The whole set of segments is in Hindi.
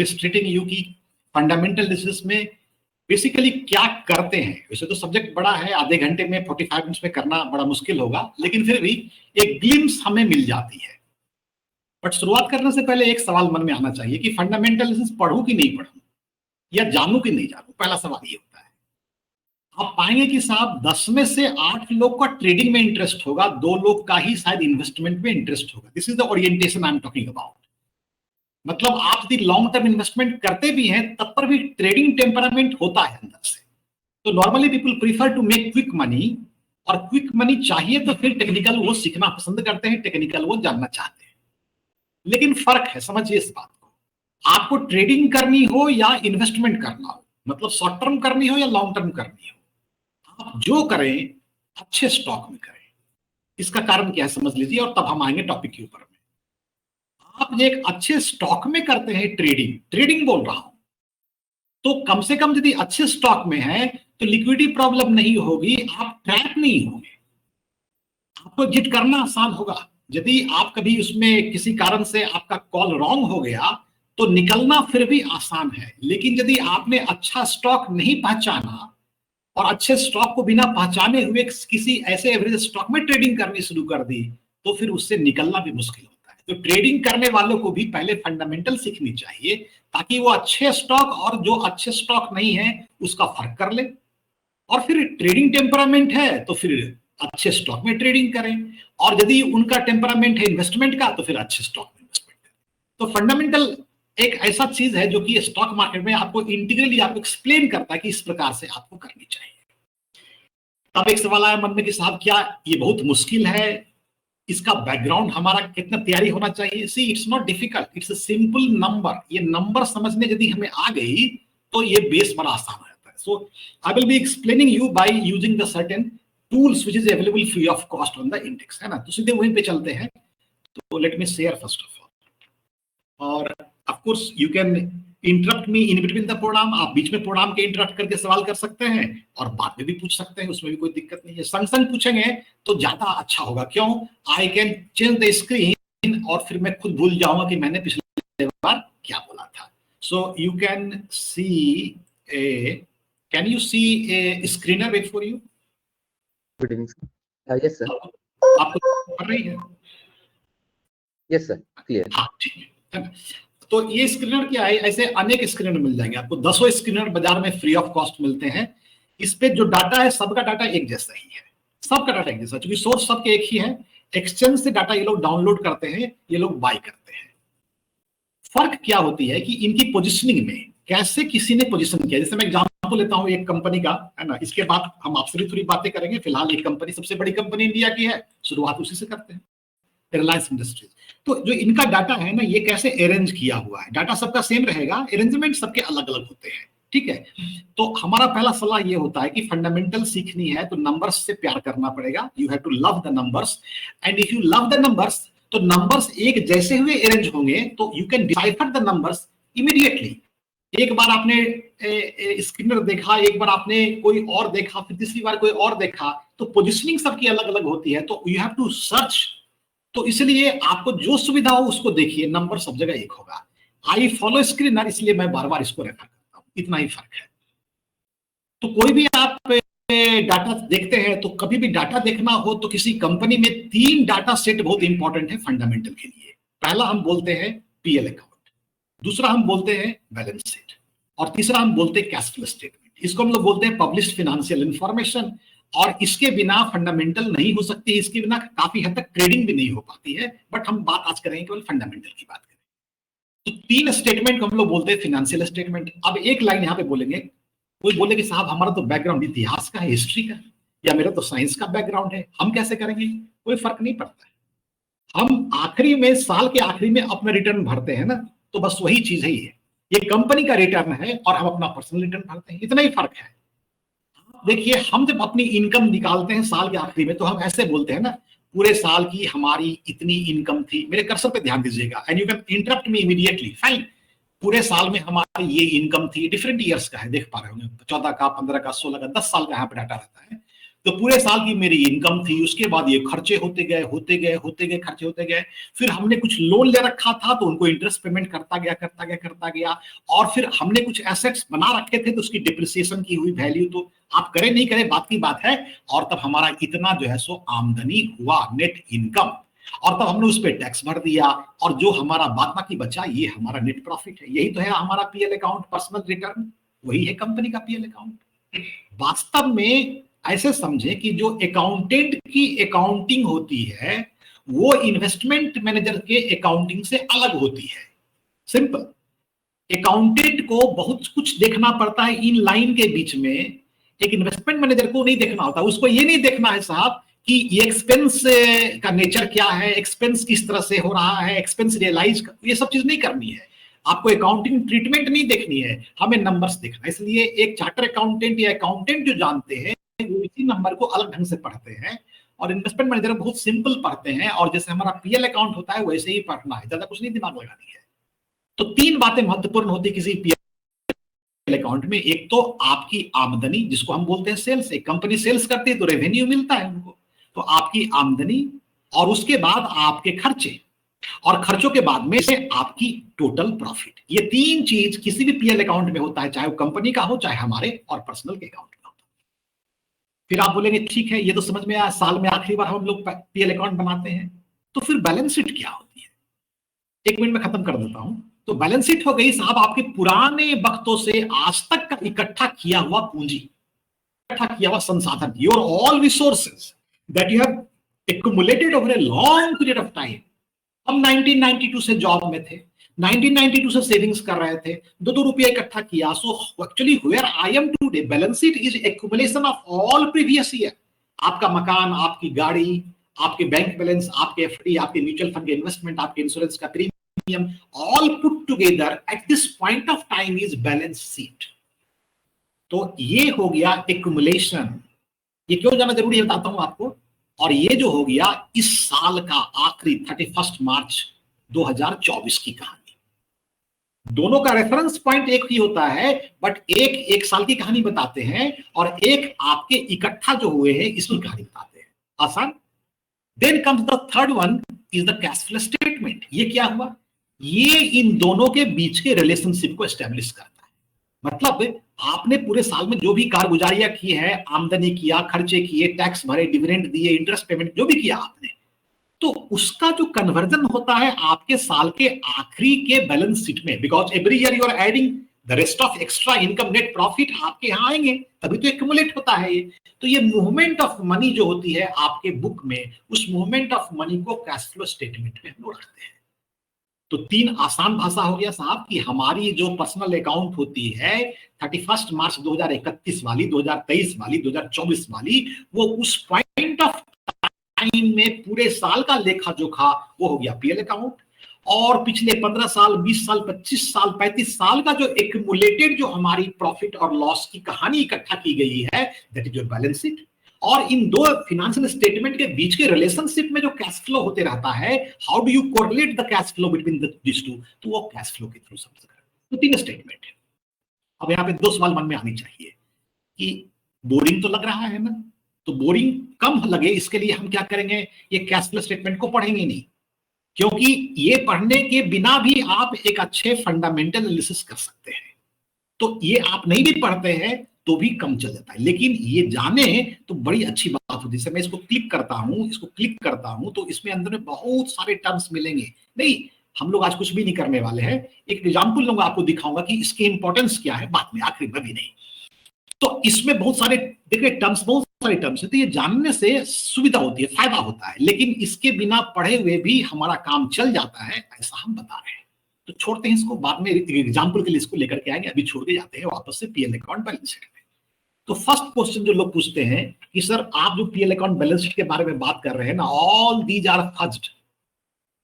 स्ट्रेटिंग यू की फंडामेंटल एनालिसिस में बेसिकली क्या करते हैं। वैसे तो सब्जेक्ट बड़ा है, आधे घंटे में 45 मिनट्स में करना बड़ा मुश्किल होगा, लेकिन फिर भी एक ग्लिम्स हमें मिल जाती है। बट शुरुआत करने से पहले एक सवाल मन में आना चाहिए कि फंडामेंटल एनालिसिस पढ़ूं कि नहीं पढ़ूं, या जानूं कि नहीं जानूं। पहला सवाल ये होता है। आप पाएंगे कि साहब 10 में से 8 लोग का ट्रेडिंग में इंटरेस्ट होगा, 2 लोग का ही शायद इन्वेस्टमेंट में इंटरेस्ट होगा। This is the orientation I am talking about. मतलब आप यदि लॉन्ग टर्म इन्वेस्टमेंट करते भी हैं तब पर भी ट्रेडिंग टेम्परामेंट होता है अंदर से। तो normally people prefer to make quick money, और क्विक मनी चाहिए तो फिर टेक्निकल वो सीखना पसंद करते हैं, टेक्निकल वो जानना चाहते हैं। लेकिन फर्क है, समझिए इस बात को। आपको ट्रेडिंग करनी हो या इन्वेस्टमेंट करना हो, मतलब शॉर्ट टर्म करनी हो या लॉन्ग टर्म करनी हो, आप जो करें अच्छे स्टॉक में करें। इसका कारण क्या है समझ लीजिए, और तब हम आएंगे टॉपिक के ऊपर में। आप एक अच्छे स्टॉक में करते हैं ट्रेडिंग बोल रहा हूं, तो कम से कम यदि अच्छे स्टॉक में है तो लिक्विडिटी प्रॉब्लम नहीं होगी, आप ट्रैप नहीं होंगे, आपको एग्जिट करना आसान होगा। यदि आप कभी उसमें किसी कारण से आपका कॉल रॉन्ग हो गया तो निकलना फिर भी आसान है। लेकिन यदि आपने अच्छा स्टॉक नहीं पहचाना और अच्छे स्टॉक को बिना पहचाने हुए किसी ऐसे एवरेज स्टॉक में ट्रेडिंग करनी शुरू कर दी तो फिर उससे निकलना भी मुश्किल होता है। तो ट्रेडिंग करने वालों को भी पहले फंडामेंटल सीखनी चाहिए, ताकि वो अच्छे स्टॉक और जो अच्छे स्टॉक नहीं है उसका फर्क कर ले। और फिर ट्रेडिंग टेम्परामेंट है तो फिर अच्छे स्टॉक में ट्रेडिंग करें, और यदि उनका टेम्परामेंट है इन्वेस्टमेंट का तो फिर अच्छे स्टॉक में इन्वेस्टमेंट करें। तो फंडामेंटल एक ऐसा चीज है जो कि स्टॉक मार्केट में आपको इंटीग्रली आपको एक्सप्लेन करता है कि इस प्रकार से आपको करनी चाहिए। तब एक सवाल आया मन में कि साहब क्या ये बहुत मुश्किल है, इसका बैकग्राउंड हमारा कितना तैयारी होना चाहिए। See it's not difficult, it's a simple number. ये नंबर समझने यदि हमें आ गई तो ये बेस बड़ा आसान हो जाता है। So I will be explaining you by using the certain tools which is available free of cost on the index, है ना। तो सीधे वहीं पे चलते हैं। तो let me share first of all, और of course you can interrupt me in between the program. आप बीच में प्रोग्राम के इंटरप्ट करके सवाल कर सकते हैं और बाद में भी पूछ सकते हैं, उसमें भी कोई दिक्कत नहीं है। संग संग पूछेंगे तो ज्यादा अच्छा होगा। क्यों? I can change the screen और फिर मैं खुद भूल जाऊंगा कि मैंने पिछले बार क्या बोला था। So you can see can you see a screener wait for you? Yes sir. आपको कर रही है? Yes sir, clear. हाँ ठीक है ना। तो ये स्क्रीनर क्या है, ऐसे अनेक स्क्रीनर मिल जाएंगे आपको। 10 स्क्रीनर बाजार में फ्री ऑफ कॉस्ट मिलते हैं। इस पे जो डाटा है सबका डाटा एक जैसा ही है, सबका डाटा एक जैसा, क्योंकि सोर्स सबके एक ही है। एक्सचेंज से डाटा ये लोग डाउनलोड करते हैं, ये लोग बाय करते हैं। फर्क क्या होती है कि इनकी पोजिशनिंग में कैसे किसी ने पोजिशन किया। जैसे मैं एग्जाम्पल लेता हूं एक कंपनी का, है ना। इसके बाद हम आपसे भी थोड़ी बातें करेंगे। फिलहाल एक कंपनी सबसे बड़ी कंपनी इंडिया की है, शुरुआत उसी से करते हैं, रिलायंस इंडस्ट्रीज। तो जो इनका डाटा है ना, ये कैसे अरेंज किया हुआ है। डाटा सबका सेम रहेगा, अरेंजमेंट सबके अलग अलग होते हैं, ठीक है। तो हमारा पहला सलाह ये होता है कि फंडामेंटल सीखनी है तो नंबर्स से प्यार करना पड़ेगा। You have to love the numbers, and if you love the numbers तो नंबर्स एक जैसे हुए अरेंज होंगे तो you can decipher the numbers immediately. एक बार आपने स्क्रीनर देखा, एक बार आपने कोई और देखा, फिर तीसरी बार कोई और देखा, तो पोजिशनिंग सबकी अलग अलग होती है। तो यू हैव टू सर्च। तो इसलिए आपको जो सुविधा हो उसको देखिए, नंबर सब जगह एक होगा। आई फॉलो स्क्रीनर, इसलिए मैं बार बार इसको रेफर करता हूं, इतना ही फर्क है। तो कोई भी आप डाटा देखते हैं तो कभी भी डाटा देखना हो तो किसी कंपनी में 3 डाटा सेट बहुत इंपॉर्टेंट है फंडामेंटल के लिए। पहला हम बोलते हैं पीएल अकाउंट, दूसरा हम बोलते हैं बैलेंस शीट, और तीसरा हम बोलते हैं कैश फ्लो स्टेटमेंट। इसको हम लोग बोलते हैं पब्लिश्ड फाइनेंशियल इंफॉर्मेशन। और इसके बिना फंडामेंटल नहीं हो सकती, इसके बिना काफी हद तक ट्रेडिंग भी नहीं हो पाती है। बट हम बात आज करेंगे केवल फंडामेंटल की बात करें। तो 3 स्टेटमेंट को हम लोग बोलते हैं फाइनेंशियल स्टेटमेंट। अब एक लाइन यहां पे बोलेंगे, कोई बोले कि साहब हमारा तो बैकग्राउंड इतिहास का है, हिस्ट्री का, या मेरा तो साइंस का बैकग्राउंड है, हम कैसे करेंगे? कोई फर्क नहीं पड़ता है। हम आखिरी में, साल के आखिरी में अपना रिटर्न भरते हैं ना, तो बस वही चीज है। ये कंपनी का रिटर्न है और हम अपना पर्सनल रिटर्न भरते हैं, इतना ही फर्क है। देखिए, हम जब अपनी इनकम निकालते हैं साल के आखिरी में तो हम ऐसे बोलते हैं ना, पूरे साल की हमारी इतनी इनकम थी। मेरे कर्सर पे ध्यान दीजिएगा, and you can interrupt me immediately, fine. पूरे साल में हमारी ये इनकम थी, डिफरेंट ईयर्स का है, देख पा रहे होंगे, 14 का, 15 का, 16 का, 10 साल का यहाँ पे डाटा रहता है। तो पूरे साल की मेरी इनकम थी, उसके बाद ये खर्चे होते गए खर्चे होते गए। फिर हमने कुछ लोन ले रखा था तो उनको इंटरेस्ट पेमेंट करता गया। और फिर हमने कुछ एसेट्स बना रखे थे तो उसकी डिप्रिसिएशन की हुई वैल्यू, तो आप करें नहीं करें बात की बात है। और तब हमारा इतना जो है सो आमदनी हुआ, नेट इनकम, और तब हमने उस पर टैक्स भर दिया, और जो हमारा बाद बाकी बचा ये हमारा नेट प्रॉफिट है। यही तो है हमारा पीएल अकाउंट, पर्सनल रिटर्न, वही है कंपनी का पीएल अकाउंट। वास्तव में ऐसे समझे कि जो अकाउंटेंट की अकाउंटिंग होती है वो इन्वेस्टमेंट मैनेजर के अकाउंटिंग से अलग होती है। सिंपल, अकाउंटेंट को बहुत कुछ देखना पड़ता है इन लाइन के बीच में, एक इन्वेस्टमेंट मैनेजर को नहीं देखना होता। उसको ये नहीं देखना है साहब कि ये एक्सपेंस का नेचर क्या है, एक्सपेंस किस तरह से हो रहा है, एक्सपेंस रियलाइज, ये सब चीज नहीं करनी है। आपको अकाउंटिंग ट्रीटमेंट नहीं देखनी है, हमें नंबर्स देखना है। इसलिए एक चार्टर अकाउंटेंट या अकाउंटेंट जो जानते हैं वो इसी नंबर को अलग ढंग से पढ़ते हैं, और इन्वेस्टमेंट मैनेजर बहुत सिंपल पढ़ते हैं, और जैसे हमारा पीएल अकाउंट होता है वैसे ही पढ़ना है, ज्यादा कुछ नहीं दिमाग लगानी है। तो तीन बातें महत्वपूर्ण होती है किसी पीएल अकाउंट में। एक तो आपकी आमदनी, जिसको हम बोलते हैं सेल्स, एक कंपनी सेल्स करती है तो रेवेन्यू मिलता है उनको, तो आपकी आमदनी, और उसके बाद आपके खर्चे, और खर्चों के बाद में से आपकी टोटल प्रॉफिट। ये तीन चीज किसी भी पीएल अकाउंट में होता है, चाहे वो कंपनी का हो चाहे हमारे और पर्सनल के अकाउंट का हो। फिर आप बोलेंगे ठीक है ये तो समझ में आया, साल में आखिरी बार हम लोग पीएल अकाउंट बनाते हैं, तो फिर बैलेंस शीट क्या होती है? 1 मिनट में खत्म कर देता हूं। तो बैलेंस शीट हो गई साहब आपके पुराने वक्तों से आज तक का इकट्ठा किया हुआ पूंजी, इकट्ठा किया हुआ संसाधन, your all resources that you have accumulated over a long period of time. हम 1992 से जॉब में थे, 1992 से सेविंग्स कर रहे थे, 2-2 रुपया इकट्ठा किया। So actually where I am today, balance sheet is accumulation of all previous year. आपका मकान, आपकी गाड़ी, आपके बैंक बैलेंस, आपके एफडी, आपके म्यूचुअल फंड के इन्वेस्टमेंट, आपके इंश्योरेंस का premium, all put together at this point of time is balance sheet. तो ये हो गया एक्युमुलेशन। ये क्यों जाना जरूरी है बताता हूं आपको। और ये जो हो गया इस साल का आखिरी 31 मार्च 2024 की कहानी। दोनों का रेफरेंस पॉइंट एक ही होता है, बट एक साल की कहानी बताते हैं और एक आपके इकट्ठा जो हुए हैं इसकी कहानी बताते हैं। आसान। Then comes the third one is the cash flow statement. ये क्या हुआ? ये इन दोनों के बीच के रिलेशनशिप को एस्टेब्लिश करता है। मतलब आपने पूरे साल में जो भी कारगुजारियां की है, आमदनी किया, खर्चे किए, टैक्स भरे, डिविडेंड दिए, इंटरेस्ट पेमेंट जो भी किया आपने, तो उसका जो कन्वर्जन होता है आपके साल के आखिरी के बैलेंस शीट में, because every year you are adding the rest of extra income, net profit आपके यहां आएंगे, तभी तो एक्युमुलेट होता है ये। तो ये मूवमेंट ऑफ मनी जो होती है आपके बुक में, उस मूवमेंट ऑफ मनी को कैश फ्लो स्टेटमेंट में हम लोग रखते हैं। तो तीन आसान भाषा हो गया साहब कि हमारी जो पर्सनल अकाउंट होती है 31 मार्च 2031 वाली, 2023 वाली, 2024 वाली, वो उस पॉइंट ऑफ टाइम में पूरे साल का लेखा जोखा वो हो गया पीएल अकाउंट, और पिछले 15 साल, 20 साल, 25 साल, 35 साल का जो एक्युमुलेटेड जो हमारी प्रॉफिट और लॉस की कहानी इकट्ठा की गई है, that is your balance sheet. और इन दो फिनेंशियल स्टेटमेंट के बीच के रिलेशनशिप में जो कैश फ्लो होते रहता है, how do you correlate the cash flow between this two, तो वो कैश फ्लो के थ्रू समझ कर। तो तीन स्टेटमेंट है। अब यहाँ पे 2 सवाल मन में आनी चाहिए कि बोरिंग तो लग रहा है ना, तो बोरिंग कम लगे इसके लिए हम क्या करेंगे, ये कैश फ्लो स्टेटमेंट को पढ़ेंगे नहीं, क्योंकि ये पढ़ने के बिना भी आप एक अच्छे फंडामेंटल एनालिसिस कर सकते हैं। तो ये आप नहीं भी पढ़ते हैं तो भी कम चल जाता है, लेकिन ये जाने तो बड़ी अच्छी बात होती है। मैं इसको क्लिक करता हूं तो इसमें अंदर में बहुत सारे टर्म्स मिलेंगे। नहीं, हम लोग आज कुछ भी नहीं करने वाले हैं, एक एग्जांपल लूंगा, आपको दिखाऊंगा कि इसकी इंपॉर्टेंस क्या है, बाद में आखिरी में भी नहीं। तो इसमें बहुत सारे देखिए टर्म्स, बहुत सारे टर्म्स है, तो ये जानने से सुविधा होती है, फायदा होता है, लेकिन इसके बिना पढ़े हुए भी हमारा काम चल जाता है, ऐसा हम बता रहे हैं। तो छोड़ते हैं इसको, बाद में एग्जाम्पल के लिए इसको लेकर के आएंगे, अभी छोड़ के जाते हैं वापस से पीएल अकाउंट बैलेंस शीट में। तो फर्स्ट क्वेश्चन जो लोग पूछते हैं कि सर आप जो पीएल अकाउंट बैलेंस शीट के बारे में बात कर रहे हैं ना, all these are forged,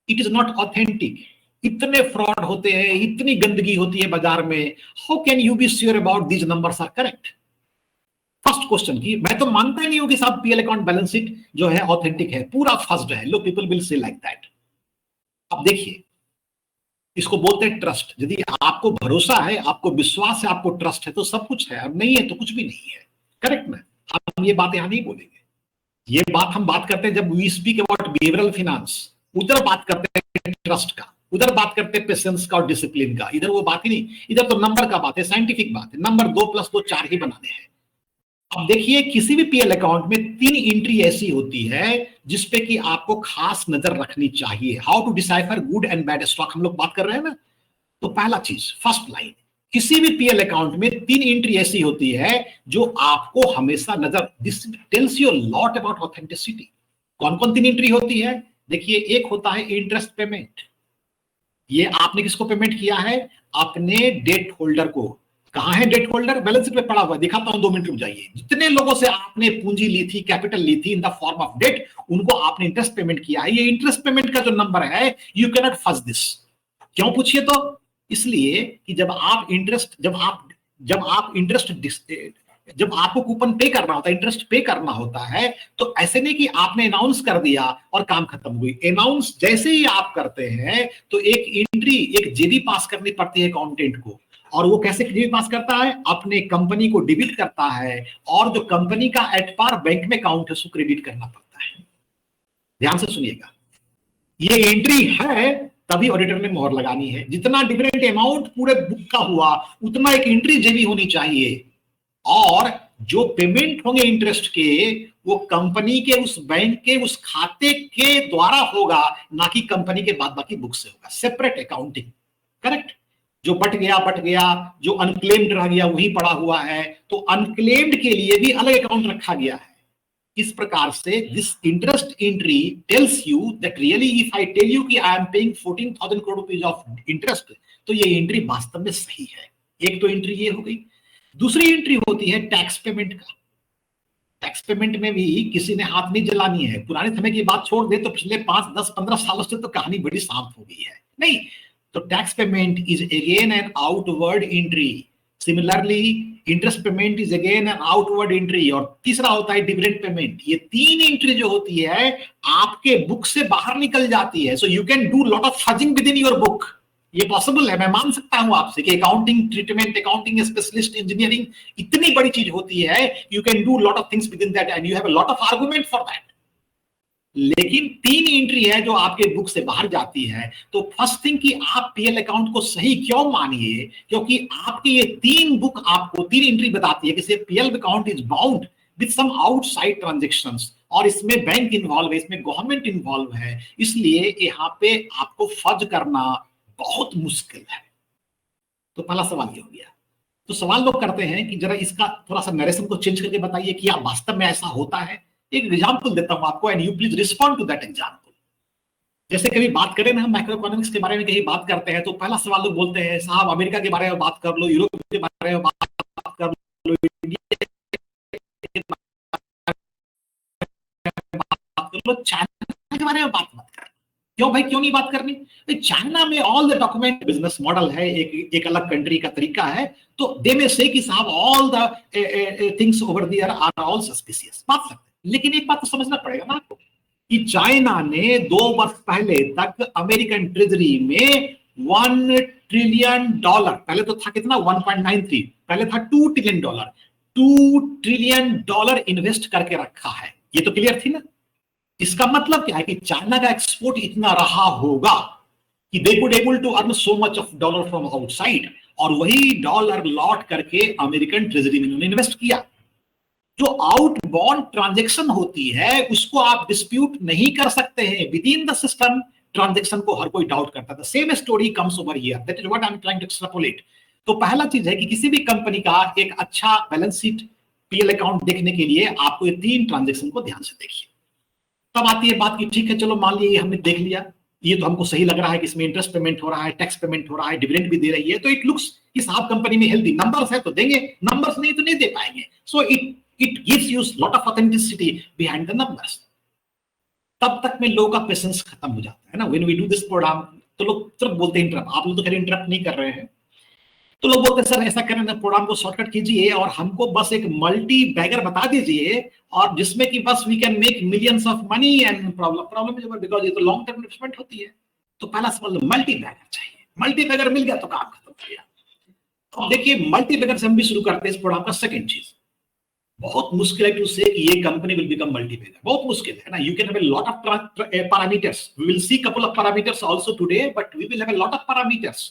it is not authentic, इतने फ्रॉड होते हैं, इतनी गंदगी होती है बाजार में, how can you be sure about these numbers are correct? First question की मैं तो मानता ही नहीं हूं कि साहब पीएल अकाउंट बैलेंस शीट जो है ऑथेंटिक है, पूरा फर्ज्ड है। Low people will say like that. अब देखिए, इसको बोलते हैं ट्रस्ट। यदि आपको भरोसा है, आपको विश्वास है, आपको ट्रस्ट है तो सब कुछ है, अब नहीं है तो कुछ भी नहीं है, करेक्ट ना? हम ये बात यहां नहीं बोलेंगे। ये बात हम बात करते हैं जब we speak about behavioural finance, उधर बात करते हैं ट्रस्ट का, उधर बात करते हैं पेशेंस का और डिसिप्लिन का। इधर वो बात ही नहीं, इधर तो नंबर का बात है, साइंटिफिक बात है। नंबर 2 + 2 4 ही बनाने हैं। अब देखिए किसी भी पीएल अकाउंट में 3 एंट्री ऐसी होती है जिसपे कि आपको खास नजर रखनी चाहिए। How to decipher good and bad stock हम लोग बात कर रहे हैं ना। तो पहला चीज, फर्स्ट लाइन, किसी भी पीएल अकाउंट में 3 एंट्री ऐसी होती है जो आपको हमेशा नजर, this tells you lot about authenticity. कौन कौन 3 एंट्री होती है? देखिए, एक होता है इंटरेस्ट पेमेंट। ये आपने किसको पेमेंट किया है? अपने डेट होल्डर को। कहां है डेट होल्डर? बैलेंस शीट में पड़ा हुआ, दिखाता हूं, 2 मिनट रुक जाइए। जितने लोगों से आपने पूंजी ली थी, कैपिटल ली थी in the form of debt, उनको आपने इंटरेस्ट पेमेंट किया है। ये इंटरेस्ट पेमेंट का जो नंबर है, you can not first this. क्यों पूछिए तो? इसलिए कि जब आपको कूपन पे करना होता है, इंटरेस्ट पे करना होता है, तो ऐसे नहीं कि आपने अनाउंस कर दिया और काम खत्म हुई। अनाउंस जैसे ही आप करते हैं तो एक एंट्री, एक जेबी पास करनी पड़ती है अकाउंटेंट को। और वो कैसे जेबी पास करता है? अपने कंपनी को डेबिट करता है और जो कंपनी का एट पार बैंक में अकाउंट है उसको क्रेडिट करना पड़ता है। ध्यान से सुनिएगा, ये एंट्री है तभी ऑडिटर ने मोहर लगानी है। जितना डिफरेंट अमाउंट पूरे बुक का हुआ उतना एक एंट्री जेबी होनी चाहिए। और जो पेमेंट होंगे इंटरेस्ट के, वो कंपनी के उस बैंक के उस खाते के द्वारा होगा, ना कि कंपनी के बाद बाकी बुक से होगा। Separate accounting, correct. जो बट गया, जो अनक्लेम्ड रह गया वही पड़ा हुआ है, तो अनक्लेम्ड के लिए भी अलग अकाउंट रखा गया है। इस प्रकार से this interest entry tells you that really if I tell you कि I am paying 14,000 crore rupees of interest, तो ये एंट्री वास्तव में सही है। एक तो एंट्री ये हो गई। दूसरी एंट्री होती है टैक्स पेमेंट का। टैक्स पेमेंट में भी किसी ने हाथ नहीं जलानी है। पुराने समय की बात छोड़ दे तो पिछले 5, 10, 15 सालों से तो कहानी बड़ी शांत हो गई है। नहीं, तो tax payment is again an outward entry. Similarly interest payment is again an outward entry. और तीसरा होता है डिविडेंड पेमेंट। ये 3 एंट्री जो होती है आपके बुक से बाहर निकल जाती है। सो you can do lot of fudging with in your book. ये पॉसिबल है, मैं मान सकता हूं आपसे कि accounting treatment, accounting specialist, engineering इतनी बड़ी चीज होती है। You can do lot of things with in that and you have a lot of argument for that. लेकिन 3 एंट्री है जो आपके बुक से बाहर जाती है। तो फर्स्ट थिंग कि आप पीएल अकाउंट को सही क्यों मानिए, क्योंकि आपकी ये 3 बुक आपको 3 एंट्री बताती है कि PL account is bound with some outside transactions, और इसमें बैंक इन्वॉल्व है, इसमें गवर्नमेंट इन्वॉल्व है। इसलिए यहां पे आपको फर्ज करना बहुत मुश्किल है। तो पहला सवाल ये हो गया। तो सवाल लोग करते हैं कि जरा इसका थोड़ा सा नरेशन को चेंज करके बताइए कि क्या वास्तव में ऐसा होता है। एक एग्जांपल देता हूं आपको and you please respond to that example. जैसे कभी बात करें ना, हम मैक्रो इकोनॉमिक्स के बारे में कहीं बात करते हैं तो पहला सवाल लोग बोलते हैं, साहब अमेरिका के बारे में बात कर लो, यूरोप के बारे में बात कर लो, इंडिया के बात कर लो, चाइना के बारे में बात मत कर। क्यों भाई, क्यों नहीं बात करनी? चाइना में all the document business model है, एक अलग कंट्री का तरीका है। तो दे में से कि साहब all the things over there are all suspicious, बात सकते हैं। लेकिन एक बात तो समझना पड़ेगा ना आपको कि चाइना ने 2 वर्ष पहले तक अमेरिकन ट्रेजरी में $1 ट्रिलियन, पहले तो था कितना 1.93, पहले था $2 ट्रिलियन, $2 ट्रिलियन इन्वेस्ट करके रखा है। ये तो क्लियर थी ना। इसका मतलब क्या है कि चाइना का एक्सपोर्ट इतना रहा होगा कि they could able to earn so much of dollar from outside, और वही डॉलर लौट करके अमेरिकन ट्रेजरी में उन्होंने इन्वेस्ट किया। जो आउटबाउंड ट्रांजैक्शन होती है उसको आप डिस्प्यूट नहीं कर सकते हैं within the system. Transaction को हर कोई डाउट करता है। Same story comes over here, that is what I am trying to extrapolate. तो पहला चीज है कि किसी भी कंपनी का एक अच्छा बैलेंस शीट, पीएल अकाउंट देखने के लिए आपको ये 3 ट्रांजैक्शन को ध्यान से देखिए। तब आती है बात कि ठीक है, चलो मान लिया हमने देख लिया, ये तो हमको सही लग रहा है कि इसमें इंटरेस्ट पेमेंट हो रहा है, टैक्स पेमेंट हो रहा है, डिविडेंड भी दे रही है, तो इट लुक्स कि साहब कंपनी में हेल्दी नंबर्स है तो देंगे, नंबर्स नहीं तो नहीं दे पाएंगे। So it gives you lot of authenticity behind the numbers. तब तक में लोगों का पेशेंस खत्म हो जाता है ना। When we do this program तो लोग तुरंत बोलते हैं इंटरप्ट। आप लोग तो खैर इंटरप्ट नहीं कर रहे हैं, तो लोग बोलते हैं सर ऐसा करें ना, प्रोग्राम को शॉर्टकट कीजिए और हमको बस एक मल्टी बैगर बता दीजिए, और जिसमें कि बस we can make millions of money and problem is because ये तो लॉन्ग टर्म इन्वेस्टमेंट होती है। तो पहला सवाल मल्टी बैगर चाहिए। मल्टी बैगर मिल गया तो काम खत्म हो गया। तो देखिए मल्टी बैगर से हम भी शुरू करते हैं इस प्रोग्राम का सेकंड चीज। बहुत मुश्किल है टू से कि ये कंपनी विल बिकम मल्टीबैगर, बहुत मुश्किल है ना. You can have a lot of parameters, we will see couple of parameters also today, but we will have a lot of parameters.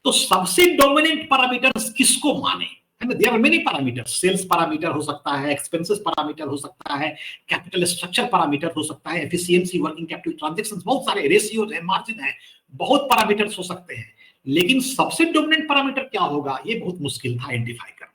तो सबसे डोमिनेंट पैरामीटर्स किसको माने, है ना. There are many parameters. Sales parameter हो सकता है, एक्सपेंसेस पैरामीटर हो सकता है, कैपिटल स्ट्रक्चर पैरामीटर हो सकता है, एफिशिएंसी, वर्किंग कैपिटल ट्रांजैक्शंस, बहुत सारे रेशियोज है, मार्जिन है, बहुत पैरामीटर्स हो सकते हैं. लेकिन सबसे डोमिनेंट पैरामीटर क्या होगा, ये बहुत मुश्किल था आइडेंटिफाई करना.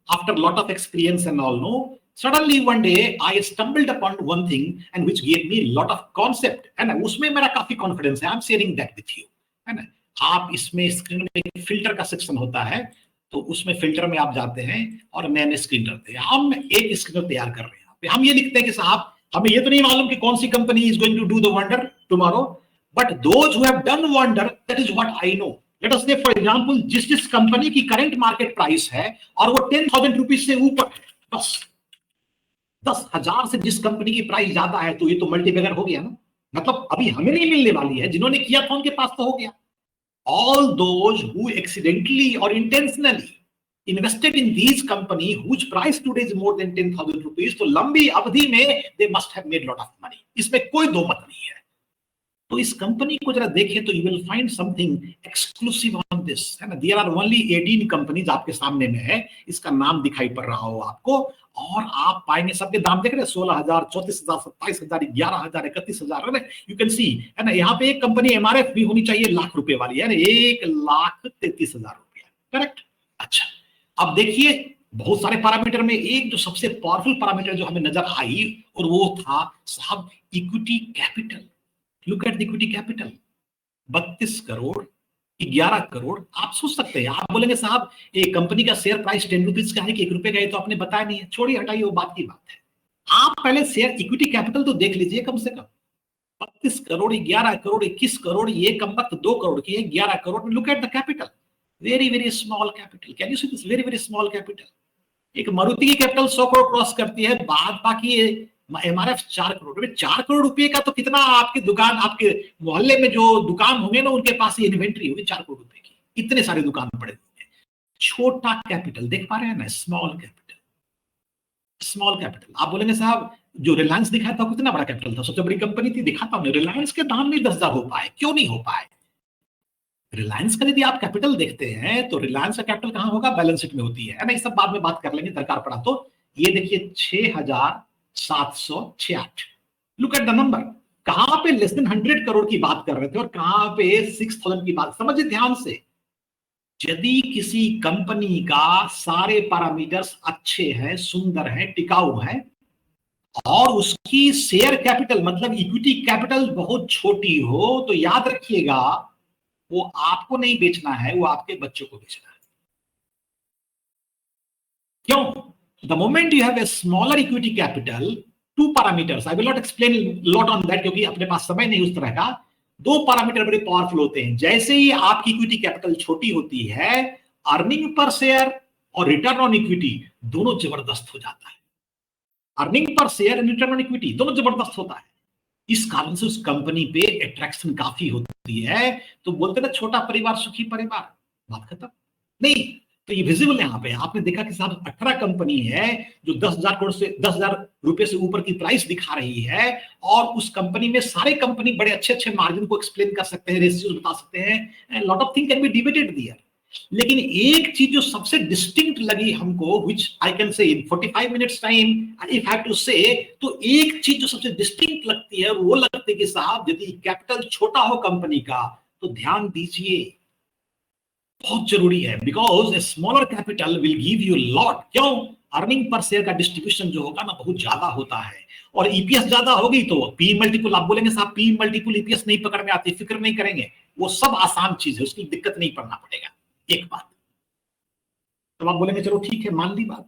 After a lot of experience and all, no, suddenly one day I stumbled upon one thing and which gave me a lot of concept, है ना. उसमें मेरा काफी कॉन्फिडेंस है. I am sharing that with you, है ना. आप इसमें स्क्रीन में एक फिल्टर का सेक्शन होता है, तो उसमें फिल्टर में आप जाते हैं और नए नए स्क्रीन करते हैं. हम एक स्क्रीन तैयार कर रहे हैं, हम ये लिखते हैं कि साहब हमें ये तो नहीं मालूम कि कौन सी company is going to do the wonder tomorrow, but those who have done wonder, that is what I know. Let us say for example, जिस कंपनी की करंट मार्केट प्राइस है और वो 10,000 रुपीज से ऊपर है, बस 10,000 से जिस कंपनी की प्राइस ज्यादा है, तो ये तो मल्टीबैगर हो गया ना. मतलब अभी हमें नहीं मिलने वाली है, जिन्होंने किया था उनके पास तो हो गया. All those who accidentally or intentionally invested in these company whose price today is more than 10,000 rupees, तो लंबी अवधि में they must have made lot of money. इसमें कोई दो मत नहीं है. तो इस कंपनी को जरा देखें तो you will find something exclusive on this, है ना. देयर आर ओनली 18 कंपनीज आपके सामने में है, इसका नाम दिखाई पड़ रहा हो आपको, और आप पाएंगे सबके दाम देख रहे हैं, 16,000, 34,000, 27,000, 11,000, 31,000. यू कैन सी, है ना. यहाँ पे एक कंपनी एमआरएफ भी होनी चाहिए लाख रुपए वाली, है ना, 1,33,000 रुपया, करेक्ट. अच्छा, अब देखिए बहुत सारे पैरामीटर में एक जो सबसे पावरफुल पैरामीटर जो हमें नजर आई, और वो था साहब equity capital. Look at the equity capital, 32 crore, 11 crore. आप सोच सकते हैं, आप बोलेंगे साहब एक कंपनी का शेयर प्राइस 10 रुपीज का है कि 1 रुपए का है, तो आपने बताया नहीं है. छोड़िए, हटाइए, वो बात की बात है. आप पहले शेयर इक्विटी कैपिटल तो देख लीजिए कम से कम. 32 करोड़, 11 करोड़, 21 करोड़, ये कम वक्त 2 करोड़ की है, 11 crore. Look at the capital, very very small capital. Can you see this, very very small capital. एक मारुति की कैपिटल 100 करोड़ क्रॉस करती है, बाद बाकी एमआरएफ 4 करोड़. 4 करोड़ रुपए का तो कितना आपकी दुकान, आपके मोहल्ले में जो दुकान होंगे ना, उनके पास इन्वेंट्री होगी 4 करोड़ रुपए की. इतने सारे दुकान पड़े होंगे. छोटा कैपिटल देख पा रहे हैं ना, स्मॉल कैपिटल, स्मॉल कैपिटल. आप बोलेंगे साहब जो रिलायंस दिखाया था कितना बड़ा कैपिटल था, सबसे बड़ी कंपनी थी, दिखाता हूं. रिलायंस के दाम नहीं 10,000 हो पाए. क्यों नहीं हो पाए? रिलायंस का यदि आप कैपिटल देखते हैं तो रिलायंस का कैपिटल कहां होगा, बैलेंस शीट में होती है ना. ये सब बाद में बात कर लेंगे दरकार पड़ा तो. ये देखिए 6,768. Look at the number. कहां पे लेस देन 100 करोड़ की बात कर रहे थे और कहां पे 6,000 की बात. समझिए ध्यान से, यदि किसी कंपनी का सारे पैरामीटर्स अच्छे हैं, सुंदर हैं, टिकाऊ हैं, और उसकी शेयर कैपिटल मतलब इक्विटी कैपिटल बहुत छोटी हो, तो याद रखिएगा वो आपको नहीं बेचना है, वो आपके बच्चों को बेचना है. क्यों? The moment you have a smaller equity capital, two parameters, I will not explain lot on that क्योंकि अपने पास समय नहीं उस तरह का. 2 पैरामीटर बड़े पावरफुल होते हैं. जैसे ही आपकी इक्विटी कैपिटल छोटी होती है, अर्निंग पर शेयर और रिटर्न ऑन इक्विटी दोनों जबरदस्त हो जाता है. Earning per share and return on equity दोनों जबरदस्त होता है. इस कारण से उस कंपनी पे अट्रैक्शन काफी होती है. तो बोलते ना छोटा परिवार सुखी परिवार, बात खत्म. नहीं तो ये विजिबल यहां पे आपने देखा कि साहब 18 कंपनी है जो 10,000 करोड़ से 10,000 रुपए से ऊपर की प्राइस दिखा रही है, और उस कंपनी में सारे कंपनी बड़े अच्छे अच्छे मार्जिन को एक्सप्लेन कर सकते हैं, रेशियोज बता सकते हैं, lot of thing can be debated there. लेकिन एक चीज जो सबसे डिस्टिंक्ट लगी हमको, which I can say in 45 minutes time if I have to say, तो एक चीज जो सबसे डिस्टिंक्ट लगती है वो लगती है कि साहब यदि कैपिटल छोटा हो कंपनी का तो ध्यान दीजिए, बहुत जरूरी है. Because a smaller capital will give you lot. क्यों? अर्निंग पर शेयर का डिस्ट्रीब्यूशन जो होगा ना बहुत ज्यादा होता है, और ईपीएस ज्यादा होगी तो पी मल्टीपल. आप बोलेंगे साहब पी मल्टीपल ईपीएस नहीं पकड़ में आती, फिक्र नहीं करेंगे, वो सब आसान चीज है, उसकी दिक्कत नहीं पड़ना पड़ेगा. एक बात. तो आप बोलेंगे चलो ठीक है, मान ली बात.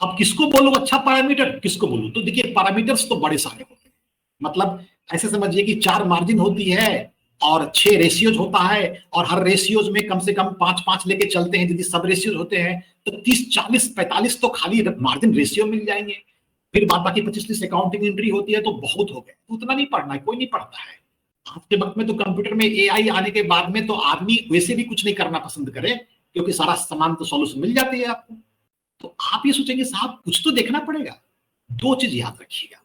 अब किसको बोलूं अच्छा पैरामीटर, किसको बोलूं? तो देखिए पैरामीटर्स तो बड़े सारे होते हैं. मतलब ऐसे समझिए कि 4 मार्जिन होती है और 6 रेशियोज होता है, और हर रेशियोज में कम से कम 5-5 लेके चलते हैं. यदि सब रेशियोज होते हैं तो 30, 40, 45 तो खाली मार्जिन रेशियो मिल जाएंगे. फिर बाद बाकी 25-30 अकाउंटिंग एंट्री होती है, तो बहुत हो गए. उतना नहीं पढ़ना है, कोई नहीं पढ़ता है. आज के वक्त में तो कंप्यूटर में एआई आने के बाद में तो आदमी वैसे भी कुछ नहीं करना पसंद करे, क्योंकि सारा सामान तो सॉल्यूशन मिल जाती है आपको. तो आप ये सोचेंगे साहब कुछ तो देखना पड़ेगा। दो चीज याद रखिएगा,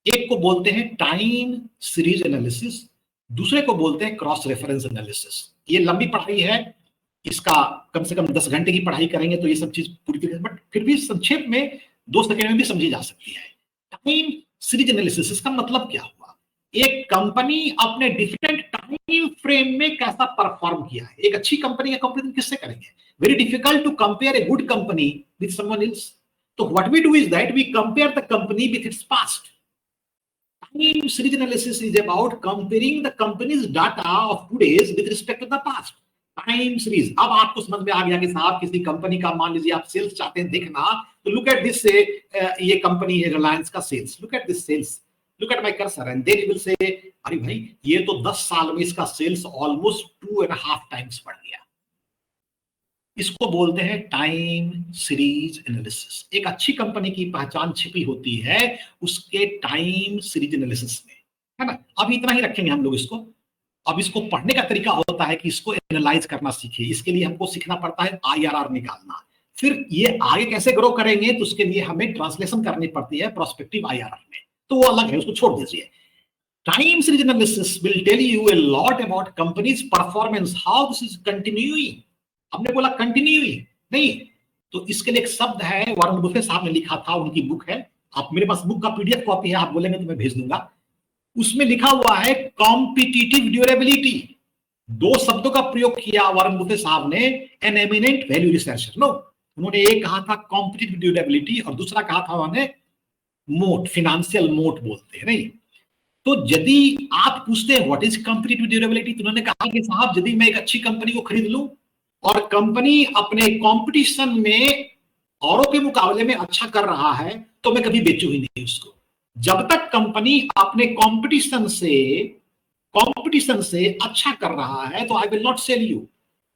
एक को बोलते हैं टाइम सीरीज एनालिसिस, दूसरे को बोलते हैं क्रॉस रेफरेंस एनालिसिस। ये लंबी पढ़ाई है, इसका कम से कम 10 घंटे की पढ़ाई करेंगे तो ये सब चीज पूरी तरीके से, बट फिर भी संक्षेप में 2 सेकंड में भी समझी जा सकती है। टाइम सीरीज एनालिसिस, इसका मतलब क्या हुआ? एक कंपनी अपने डिफरेंट टाइम फ्रेम में कैसा परफॉर्म किया है। एक अच्छी कंपनी का कंपेरिजन किससे करेंगे? Very difficult to compare a good company with someone else. तो what we do is that we compare the company with its past. Time series analysis is about comparing the company's data of today's with respect to the past. Time series, अब आपको समझ में आ गया कि साहब किसी कंपनी का मान लीजिए आप सेल्स चाहते हैं देखना, तो लुक एट दिस, से ये कंपनी है रिलायंस का sales, look at this sales, look at my cursor and then you will say अरे भाई ये तो 10 साल में इसका सेल्स ऑलमोस्ट 2.5 टाइम्स बढ़ गया। इसको बोलते हैं टाइम सीरीज एनालिसिस। एक अच्छी कंपनी की पहचान छिपी होती है उसके टाइम सीरीज एनालिसिस में, है ना। अब इतना ही रखेंगे हम लोग इसको। अब इसको पढ़ने का तरीका होता है कि इसको एनालाइज करना सीखिए। इसके लिए हमको सीखना पड़ता है IRR निकालना। फिर ये आगे कैसे ग्रो करेंगे तो उसके लिए हमें ट्रांसलेशन करनी पड़ती है प्रोस्पेक्टिव IRR में, तो वो अलग है, उसको छोड़ दीजिए। Time series analysis will tell you a lot about companies performance, how this is continuing. हमने बोला कंटिन्यूइंग नहीं, तो इसके लिए एक शब्द है, वॉरेन बफेट साहब ने लिखा था, उनकी बुक है, आप मेरे पास बुक का PDF कॉपी है, आप बोलेंगे तो मैं भेज दूंगा। उसमें लिखा हुआ है कॉम्पिटिटिव ड्यूरेबिलिटी। 2 शब्दों का प्रयोग किया वॉरेन बफेट साहब ने, an eminent value researcher. No, उन्होंने एक कहा था कॉम्पिटिटिव ड्यूरेबिलिटी और दूसरा कहा था उन्होंने मोट, फिनेंशियल मोट बोलते हैं नहीं। तो यदि आप पूछते हैं व्हाट इज कॉम्पिटिटिव ड्यूरेबिलिटी, तो उन्होंने कहा कि साहब यदि मैं एक अच्छी कंपनी को खरीद लूं और कंपनी अपने कंपटीशन में औरों के मुकाबले में अच्छा कर रहा है तो मैं कभी बेचू ही नहीं उसको। जब तक कंपनी अपने कंपटीशन से अच्छा कर रहा है तो I will not sell you.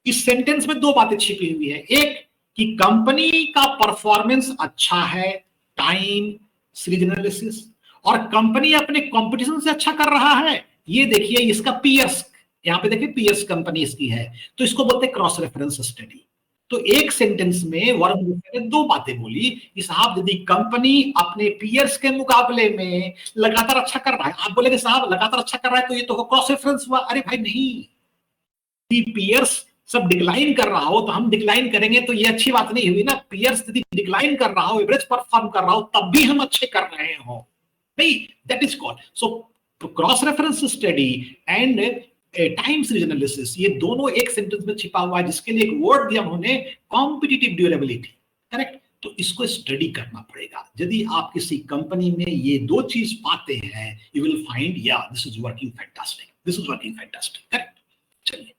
इस सेंटेंस में 2 बातें छिपी हुई है, एक कि कंपनी का परफॉर्मेंस अच्छा है, टाइम सीरीज एनालिसिस, और कंपनी अपने कंपटीशन से अच्छा कर रहा है, ये देखिए इसका पीयर्स, यहां पे देखिए पीयर्स कंपनी इसकी है, तो इसको बोलते हैं क्रॉस रेफरेंस स्टडी। तो एक सेंटेंस में वॉरेन बफेट ने 2 बातें बोली कि साहब यदि कंपनी अपने पीयर्स के मुकाबले में लगातार अच्छा कर रहा है, आप बोलेंगे साहब लगातार अच्छा कर रहा है तो ये तो क्रॉस रेफरेंस हुआ। अरे भाई नहीं, पीयर्स सब डिक्लाइन कर रहा हो तो हम डिक्लाइन करेंगे तो ये अच्छी बात नहीं हुई ना। पीयर्स यदि डिक्लाइन कर रहा हो, एवरेज परफॉर्म कर रहा हो, तब भी हम अच्छे कर रहे हो नहीं, that is called. So cross reference study and time series analysis, ये दोनों एक सेंटेंस में छिपा हुआ है, जिसके लिए एक वर्ड दिया उन्होंने कॉम्पिटिटिव ड्यूरेबिलिटी, करेक्ट। तो इसको स्टडी करना पड़ेगा। यदि आप किसी कंपनी में ये 2 चीज पाते हैं, यू विल फाइंड या this is working fantastic, this is working fantastic, correct. चलिए,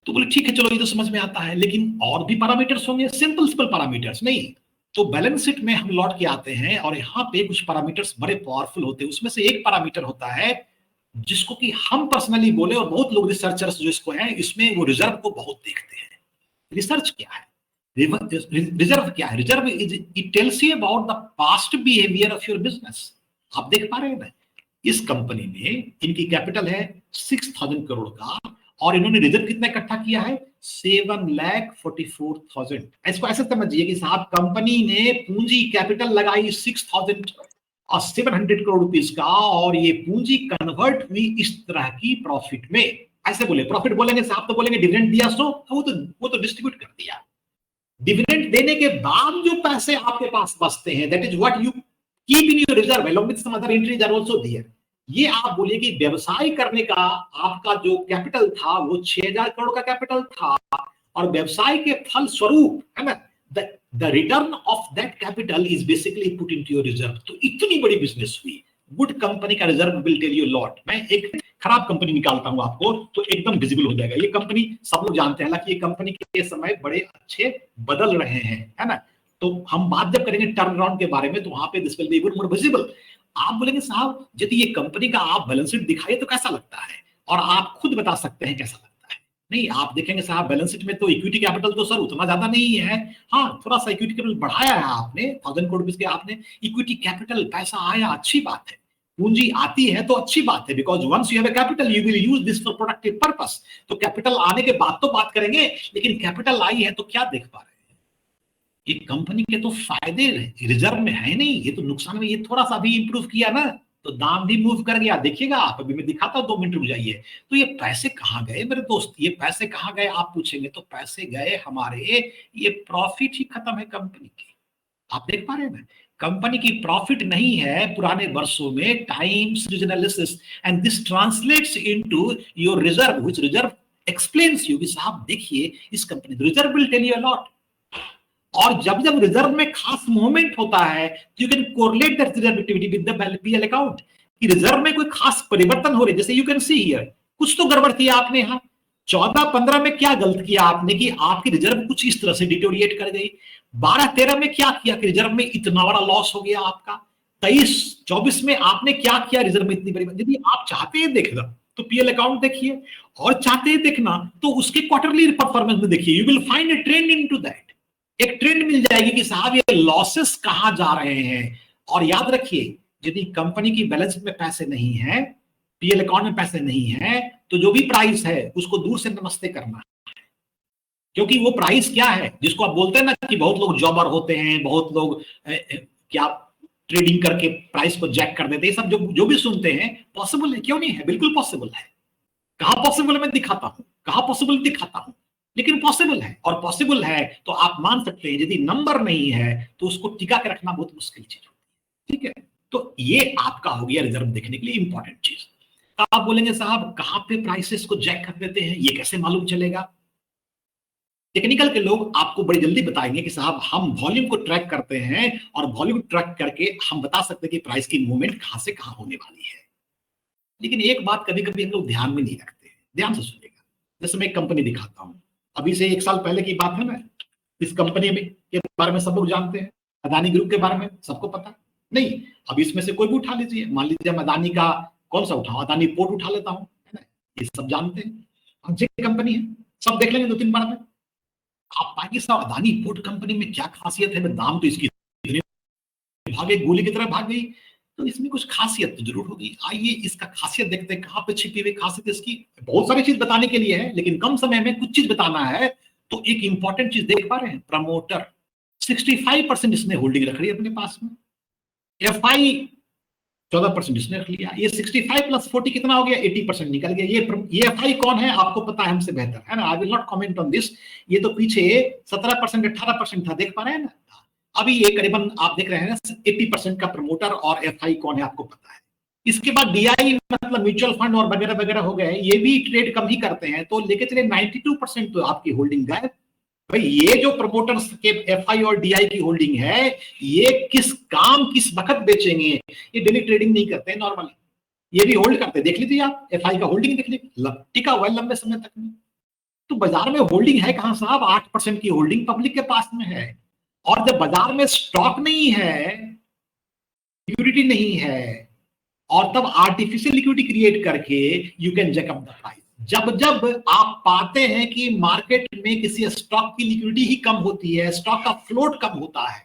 तो बोले ठीक है चलो ये तो समझ में आता है, लेकिन और भी पैरामीटर्स होंगे, सिंपल पैरामीटर्स नहीं। तो बैलेंस शीट में हम लौट के आते हैं और यहाँ पे कुछ पैरामीटर्स बड़े पावरफुल होते हैं। उसमें से एक पैरामीटर होता है जिसको कि हम पर्सनली बोले और बहुत लोग रिसर्चर्स जो इसको हैं, इसमें वो रिजर्व को बहुत देखते हैं। रिसर्च क्या है, रिजर्व क्या है? Reserve is, it tells you about the past behaviour of your business. आप देख पा रहे हैं ना, इस कंपनी में इनकी कैपिटल है 6,000 करोड़ का और इन्होंने रिजर्व कितना इकट्ठा किया है? 7,44,000। इसको ऐसे समझिए कि साहब कंपनी ने पूंजी कैपिटल लगाई 6,700 करोड़ रुपीस का, और ये पूंजी कन्वर्ट हुई इस तरह की प्रॉफिट में। ऐसे बोले, प्रॉफिट बोलेंगे साहब तो बोलेंगे डिविडेंड दिया, सो वो तो डिस्ट्रीब्यूट कर दिया। डिविडेंड देने के बाद जो पैसे आपके पास बचते हैं, that is what you keep in your reserve along with some other entries are also there. ये आप बोलिए कि व्यवसाय करने का आपका जो कैपिटल था वो 6,000 करोड़ का कैपिटल था, और व्यवसाय के फल स्वरूप, है ना, the return of that capital is basically put into your reserve। तो इतनी बड़ी बिजनेस हुई। गुड कंपनी का reserve will tell you lot. मैं एक खराब कंपनी निकालता हूं आपको तो एकदम विजिबल हो जाएगा। ये कंपनी सब लोग जानते हैं, हालांकि ये कंपनी के समय बड़े अच्छे बदल रहे हैं, है ना। तो हम बात जब करेंगे टर्न अराउंड के बारे में तो वहां पे this will be even more visible. आप बोलेंगे साहब यदि ये कंपनी का आप बैलेंस शीट दिखाइए तो कैसा लगता है, और आप खुद बता सकते हैं कैसा लगता है। नहीं, आप देखेंगे साहब बैलेंस शीट में तो इक्विटी कैपिटल तो सर उतना ज्यादा नहीं है। हाँ, थोड़ा सा इक्विटी कैपिटल बढ़ाया है आपने, 1,000 करोड़ रुपए के आपने इक्विटी कैपिटल, पैसा आया, अच्छी बात है। पूंजी आती है तो अच्छी बात है, because once you have a capital you will use this for productive purpose. तो कैपिटल आने के बाद तो बात करेंगे, लेकिन कैपिटल आई है तो क्या देख पा रहे हैं? ये कंपनी के तो फायदे रिजर्व में है नहीं, ये तो नुकसान में, ये थोड़ा सा भी इंप्रूव किया ना तो दाम भी मूव कर गया। देखिएगा आप, अभी मैं दिखाता हूं, 2 मिनट रुक जाइए। तो ये पैसे कहाँ गए मेरे दोस्त, ये पैसे कहाँ गए आप पूछेंगे, तो पैसे गए हमारे, ये प्रॉफिट ही खत्म है कंपनी की। आप देख पा रहे हैं, कंपनी की प्रॉफिट नहीं है पुराने वर्षों में, times analysis, and this translates into your reserve, which reserve explains you कि साहब देखिए इस कंपनी, reserve will tell you a lot. और जब जब रिजर्व में खास मूवमेंट होता है, you can correlate that reserve activity with the PL account, कि रिजर्व में कोई खास परिवर्तन हो रहे, जैसे यू कैन सी हियर, कुछ तो गड़बड़ किया आपने यहाँ 14-15 में, क्या गलत किया आपने कि आपकी रिजर्व कुछ इस तरह से डिटोरिएट कर गई। 12-13 में क्या किया कि रिजर्व में इतना बड़ा लॉस हो गया आपका। 23-24 में आपने क्या किया, रिजर्व में इतनी बड़ी। यदि आप चाहते हैं देखना तो पीएल अकाउंट देखिए, और चाहते हैं देखना तो उसके क्वार्टरली परफॉर्मेंस में देखिए, you will find A trend into that. एक ट्रेंड मिल जाएगी कि साहब ये लॉसेस कहां जा रहे हैं। और याद रखिए, यदि कंपनी की बैलेंस में पैसे नहीं है, पीएल अकाउंट में पैसे नहीं है, तो जो भी प्राइस है उसको दूर से नमस्ते करना है। क्योंकि वो प्राइस क्या है जिसको आप बोलते हैं ना कि बहुत लोग जॉबर होते हैं, बहुत लोग क्या ट्रेडिंग करके प्राइस को जैक कर देते हैं, सब जो भी सुनते हैं, पॉसिबल है, क्यों नहीं है, बिल्कुल पॉसिबल है। कहां पॉसिबल है मैं दिखाता हूं, कहां पॉसिबल दिखाता हूं, लेकिन पॉसिबल है। और पॉसिबल है तो आप मान सकते हैं, यदि नंबर नहीं है तो उसको टिका के रखना बहुत मुश्किल चीज होती है। ठीक है, तो ये आपका हो गया रिजर्व देखने के लिए इंपॉर्टेंट चीज। आप बोलेंगे साहब कहां पे प्राइसेस को जैक कर देते हैं, ये कैसे मालूम चलेगा। टेक्निकल के लोग आपको बड़ी जल्दी बताएंगे कि साहब हम वॉल्यूम को ट्रैक करते हैं, और वॉल्यूम ट्रैक करके हम बता सकते हैं कि प्राइस की मूवमेंट कहां से कहां होने वाली है। लेकिन एक बात कभी कभी हम लोग ध्यान में नहीं रखते हैं, ध्यान से सुनिएगा। जैसे मैं एक कंपनी दिखाता हूं, अभी से 1 साल पहले की बात है ना, इस कंपनी में के बारे में सब लोग जानते हैं, अदानी ग्रुप के बारे में सबको पता नहीं। अब इसमें से कोई भी उठा लीजिए, मान लीजिए हम अदानी का कौन सा उठाऊं, अदानी पोर्ट उठा लेता हूं, है ना, ये सब जानते हैं, अच्छी कंपनी है, सब देख लेंगे 2-3 बार में। आप पाएंगे साहब अदानी पोर्ट कंपनी में क्या खासियत है, दाम तो इसकी भागे, गोली की तरह भाग गई, तो इसमें कुछ खासियत तो जरूर होगी। आइए इसका खासियत देखते हैं, कहां पे छिपी हुई खासियत इसकी। बहुत सारी चीज बताने के लिए है, लेकिन कम समय में कुछ चीज बताना है, तो एक इंपॉर्टेंट चीज देख पा रहे हैं, प्रमोटर 65% इसने होल्डिंग रख रही है अपने पास में, एफआई 14% इसने रख लिया। ये 65 प्लस 40 कितना हो गया, 80% निकल गया। ये एफआई कौन है आपको पता है हमसे बेहतर, है ना, आई will not comment on this. ये तो पीछे 17% 18% था, देख पा रहे हैं ना। अभी ये करीबन आप देख रहे हैं 80% का प्रमोटर, और एफआई कौन है आपको पता है। इसके बाद डीआई मतलब म्यूचुअल फंड और वगैरह वगैरह हो गए, ये भी ट्रेड कम ही करते हैं, तो लेके चले 92% तो आपकी होल्डिंग गायब। भाई ये जो प्रमोटर्स के एफआई और डीआई की होल्डिंग है, ये किस काम किस वक्त बेचेंगे, ये डेली ट्रेडिंग नहीं करते हैं नॉर्मली, ये भी होल्ड करते हैं। देख लीजिए आप एफआई का होल्डिंग देख लीजिए, टिका हुआ है लंबे समय तक में। तो बाजार में होल्डिंग है कहां साहब, 8% की होल्डिंग पब्लिक के पास में है। और जब बाजार में स्टॉक नहीं है, लिक्विडिटी नहीं है, और तब आर्टिफिशियल लिक्विडिटी क्रिएट करके you can jack up the price. जब जब आप पाते हैं कि मार्केट में किसी स्टॉक की लिक्विडिटी ही कम होती है, स्टॉक का फ्लोट कम होता है,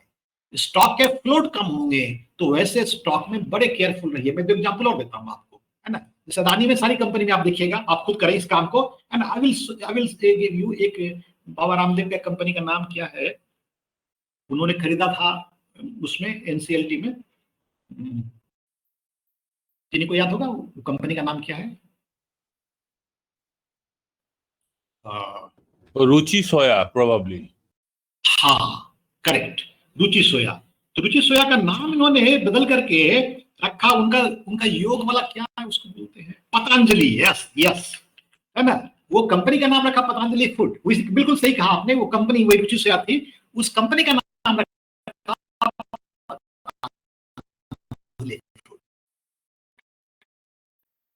स्टॉक के फ्लोट कम होंगे, तो वैसे स्टॉक में बड़े केयरफुल रहिए। मैं एग्जांपल और देता हूं आपको, है ना, जैसे अदानी में सारी कंपनी में आप देखिएगा, आप खुद करें इस काम को, and I will give you एक, बाबा रामदेव का कंपनी का नाम क्या है, उन्होंने खरीदा था उसमें एनसीएलटी में, किन्हीं को याद होगा वो कंपनी का नाम क्या है, रुचि सोया प्रोबेबली। हाँ करेक्ट, रुचि सोया। तो रुचि सोया का नाम इन्होंने बदल करके रखा, उनका उनका योग वाला क्या है उसको बोलते हैं पतंजलि। यस यस, है ना, वो कंपनी का नाम रखा पतंजलि फूड। बिल्कुल सही कहा आपने, वो कंपनी वही रुचि सोया थी, उस कंपनी का नाम रखा।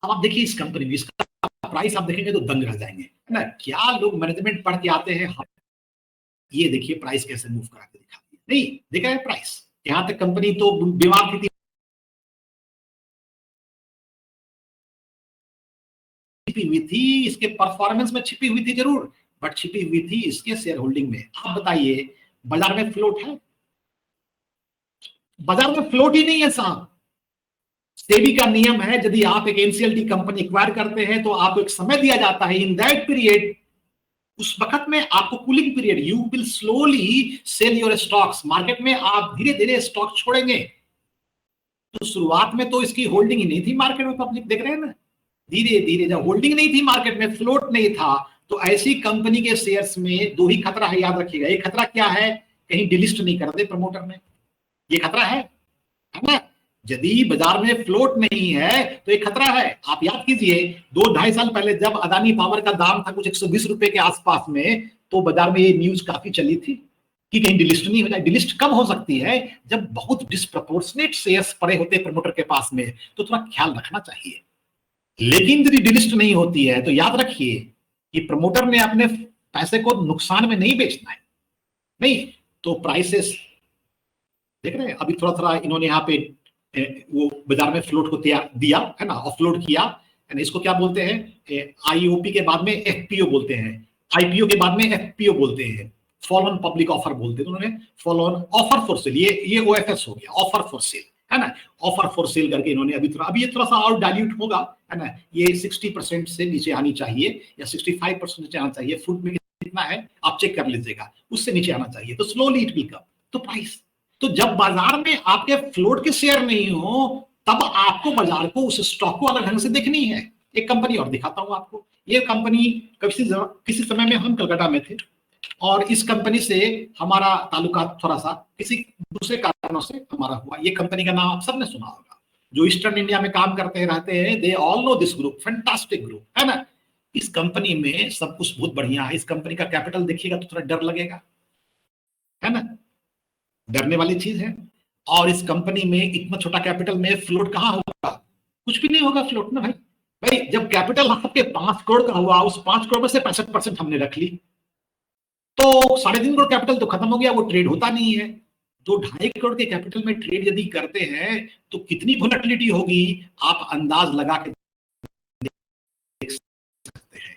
अब आप देखिए इस कंपनी में, इसका प्राइस आप देखेंगे तो दंग रह जाएंगे, है ना, क्या लोग मैनेजमेंट पढ़ के आते हैं। ये देखिए प्राइस कैसे मूव करा के दिखा दिया, नहीं देखा है प्राइस, यहां तक कंपनी तो बीमार थी, छिपी हुई थी, इसके परफॉर्मेंस में छिपी हुई थी जरूर, बट छिपी हुई थी इसके शेयर होल्डिंग में। आप बताइए बाजार में फ्लोट है, बाजार में फ्लोट ही नहीं है साहब। सेबी का नियम है, यदि आप एक एनसीएलटी कंपनी एक्वायर करते हैं तो आपको एक समय दिया जाता है, इन दैट पीरियड उस वक्त में आपको cooling period, you will slowly sell your stocks, market में आप धीरे धीरे स्टॉक छोड़ेंगे। तो शुरुआत में तो इसकी होल्डिंग ही नहीं थी मार्केट में, पब्लिक देख रहे हैं ना, धीरे धीरे जब होल्डिंग नहीं थी मार्केट में, फ्लोट नहीं था, तो ऐसी कंपनी के शेयर्स में दो ही खतरा है, याद रखिएगा। एक खतरा क्या है, कहीं डिलिस्ट नहीं कर दे प्रमोटर में, ये खतरा है ना। यदि बाजार में फ्लोट नहीं है तो एक खतरा है। आप याद कीजिए 2-2.5 साल पहले जब अदानी पावर का दाम था कुछ 120 रुपए के आसपास में, तो बाजार में ये न्यूज काफी चली थी कि कहीं डिलिस्ट नहीं हो जाए। डिलिस्ट कब हो सकती है, जब बहुत डिस्प्रपोर्शनेट शेयर्स पड़े होते हैं प्रमोटर के पास में, तो थोड़ा ख्याल रखना चाहिए। लेकिन यदि डिलिस्ट नहीं होती है तो याद रखिए कि प्रमोटर ने अपने पैसे को नुकसान में नहीं बेचना है, नहीं तो प्राइसेस देख रहे हैं। अभी थोड़ा थोड़ा इन्होंने यहाँ पे वो बाजार में फ्लोट को दिया है ना, ऑफलोड किया है ना। इसको क्या बोलते हैं, आईओपी के बाद में एफपीओ बोलते हैं, आईपीओ के बाद में एफपीओ बोलते हैं, फॉलोन पब्लिक ऑफर बोलते हैं। तो उन्होंने फॉलोन ऑफर फॉर सेल, ये ओएफएस हो गया, ऑफर फॉर सेल है ना, ऑफर फॉर सेल करके इन्होंने अभी ये थोड़ा सा और डाइल्यूट होगा है ना, ये 60% से नीचे आनी चाहिए या 65% नीचे आना चाहिए। फुट में कितना है आप चेक कर लीजिएगा, उससे नीचे आना चाहिए, तो स्लोली इट विल कम। तो प्राइस, तो जब बाजार में आपके फ्लोट के शेयर नहीं हो तब आपको बाजार को उस स्टॉक को अलग ढंग से देखनी है। एक कंपनी और दिखाता हूं आपको, ये कंपनी किसी समय में हम कलकत्ता में थे और इस कंपनी से हमारा ताल्लुका थोड़ा सा किसी दूसरे कारणों से हमारा हुआ। ये कंपनी का नाम आप सबने सुना होगा, जो ईस्टर्न इंडिया में काम करते रहते हैं, they all know this group, fantastic group है ना। इस कंपनी में सब कुछ बहुत बढ़िया है। इस कंपनी का कैपिटल देखिएगा तो थोड़ा डर लगेगा, है ना, डरने वाली चीज है। और इस कंपनी में इतना छोटा कैपिटल में फ्लोट कहां होगा, कुछ भी नहीं होगा फ्लोट में भाई जब कैपिटल आपके 5 करोड़ का हुआ, उस 5 करोड़ में से 65% हमने रख ली, तो 3.5 करोड़ कैपिटल तो खत्म हो गया, वो ट्रेड होता नहीं है। तो 2.5 करोड़ के कैपिटल में ट्रेड यदि करते हैं तो कितनी वोलेटिलिटी होगी आप अंदाज लगा के देख सकते हैं,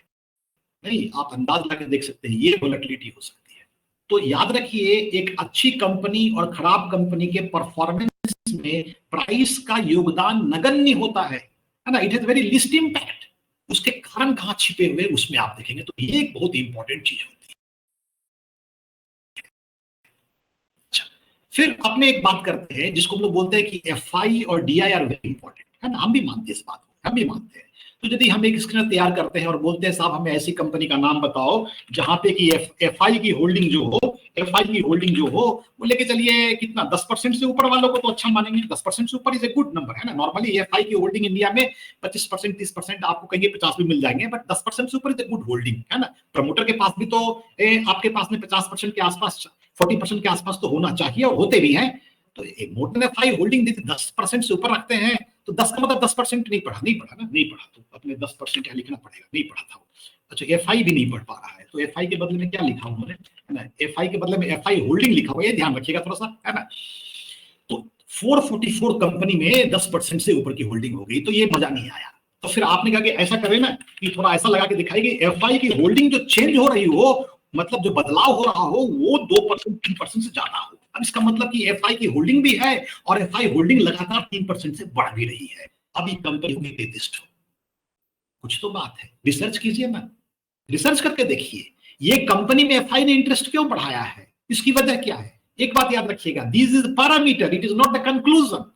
नहीं आप अंदाज लगा के देख सकते हैं, ये वोलेटिलिटी हो सकती है। तो याद रखिए, एक अच्छी कंपनी और खराब कंपनी के परफॉर्मेंस में प्राइस का योगदान नगण्य होता है ना, it has very list impact. उसके कारण कहां छिपे हुए उसमें आप देखेंगे, तो ये एक बहुत इंपॉर्टेंट चीज होती है। फिर अपने एक बात करते हैं जिसको हम लोग बोलते हैं कि एफआई और डीआई आर वेरी इंपॉर्टेंट, है ना, हम भी मानते हैं इस बात को, हम भी मानते हैं। तो यदि हम एक स्क्रीनर तैयार करते हैं और बोलते हैं साहब हमें ऐसी कंपनी का नाम बताओ जहां पे कि एफआई की होल्डिंग जो हो, एफआई की होल्डिंग जो हो वो लेके चलिए कितना 10% से ऊपर वालों को तो अच्छा मानेंगे, 10% से ऊपर इज ए गुड नंबर, है ना। नॉर्मली एफआई की होल्डिंग इंडिया में 25%, 30%, आपको कहेंगे 50 भी मिल जाएंगे, बट 10% से ऊपर इज ए गुड होल्डिंग, है ना। प्रमोटर के पास भी तो आपके पास में 50% के आसपास, 40% के आसपास तो होना चाहिए, और होते भी हैं। तो मोटे ने 5 होल्डिंग दी 10% से ऊपर रखते हैं, तो 10 का मतलब 10% नहीं पढ़ा ना, नहीं पढ़ा, तो अपने 10% लिखना पड़ेगा, नहीं पढ़ा था। अच्छा, एफआई भी नहीं पढ़ पा रहा है, तो एफआई के बदले में क्या लिखा उन्होंने, है ना, एफआई के बदले में एफआई होल्डिंग लिखा हुआ है, ध्यान रखिएगा थोड़ा सा, है ना। तो 444 कंपनी में 10% से ऊपर की होल्डिंग हो गई, तो ये मजा नहीं आया। तो फिर आपने कहा कि ऐसा करें ना कि थोड़ा ऐसा लगा के दिखाई कि एफआई की होल्डिंग जो चेंज हो रही हो, मतलब जो बदलाव हो रहा हो वो 2%, 3% से ज्यादा हो। अब इसका मतलब कि एफआई की होल्डिंग भी है और एफआई होल्डिंग लगातार 3% से बढ़ भी रही है। अभी कंपनी होगी निर्दिष्ट, कुछ तो बात है, रिसर्च कीजिए ना, रिसर्च करके देखिए ये कंपनी में एफआई ने इंटरेस्ट क्यों बढ़ाया है, इसकी वजह क्या है। एक बात याद रखिएगा, this is parameter, it is not the conclusion,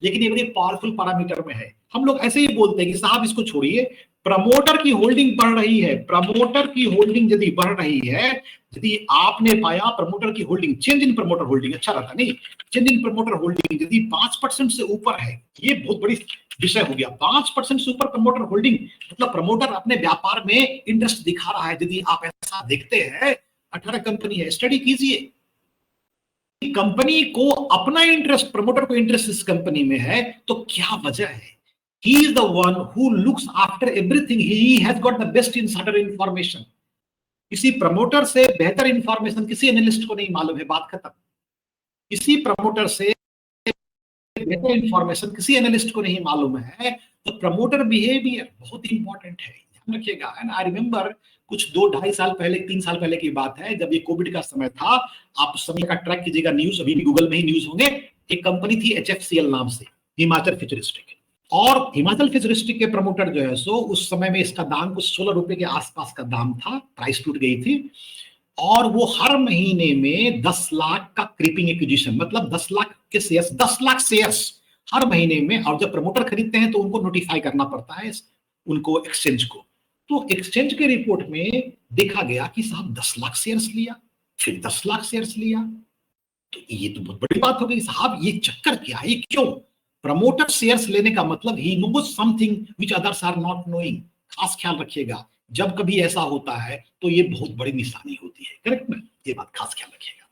लेकिन ये बड़ी पावरफुल पैरामीटर में है। हम लोग ऐसे ही बोलते हैं कि साहब इसको छोड़िए, प्रमोटर की होल्डिंग बढ़ रही है, प्रमोटर की होल्डिंग यदि बढ़ रही है, यदि आपने पाया प्रमोटर की holding, change in promoter holding अच्छा रहता, नहीं, चेंज इन प्रमोटर होल्डिंग यदि 5% से ऊपर है, ये बहुत बड़ी विषय हो गया। 5% से ऊपर प्रमोटर होल्डिंग मतलब प्रमोटर अपने व्यापार में इंटरेस्ट दिखा रहा है। यदि आप ऐसा देखते हैं, 18 कंपनी है, स्टडी कीजिए, कंपनी को अपना इंटरेस्ट, प्रमोटर को इंटरेस्ट इस कंपनी में है, तो क्या वजह है। He is the one who looks after everything. He has got the best insider information. किसी प्रमोटर से बेहतर इंफॉर्मेशन किसी एनालिस्ट को नहीं मालूम है, बात खत्म। किसी प्रमोटर से बेहतर इंफॉर्मेशन किसी एनालिस्ट को नहीं मालूम है, तो प्रमोटर बिहेवियर बहुत इंपॉर्टेंट है, ध्यान रखिएगा। एंड आई रिमेंबर कुछ 2-2.5 साल पहले, 3 साल पहले की बात है, जब ये कोविड का समय था, आप समय का ट्रैक कीजिएगा, न्यूज अभी भी गूगल में ही न्यूज होंगे। एक कंपनी थी HFCL नाम से, हिमाचल फ्यूचरिस्टिक, और हिमाचल फिश डिस्ट्रिक्ट के प्रमोटर जो है सो उस समय में इसका दाम कुछ 16 रुपए के आसपास का दाम था, प्राइस टूट गई थी, और वो हर महीने में 10 लाख का क्रीपिंग एक्विजिशन, मतलब 10 लाख के शेयर्स, 10 लाख शेयर्स हर महीने में, और जब प्रमोटर खरीदते हैं तो उनको नोटिफाई करना पड़ता है उनको एक्सचेंज को। तो एक्सचेंज के रिपोर्ट में देखा गया कि साहब 10 लाख शेयर्स लिया, फिर 10 लाख शेयर्स लिया, तो ये तो बहुत बड़ी बात हो गई साहब, ये चक्कर क्या है, क्यों? प्रमोटर शेयर्स लेने का मतलब ही knows something which others are not knowing. खास ख्याल रखिएगा, जब कभी ऐसा होता है तो ये बहुत बड़ी निशानी होती है, करेक्ट ना? ये बात खास ख्याल रखिएगा।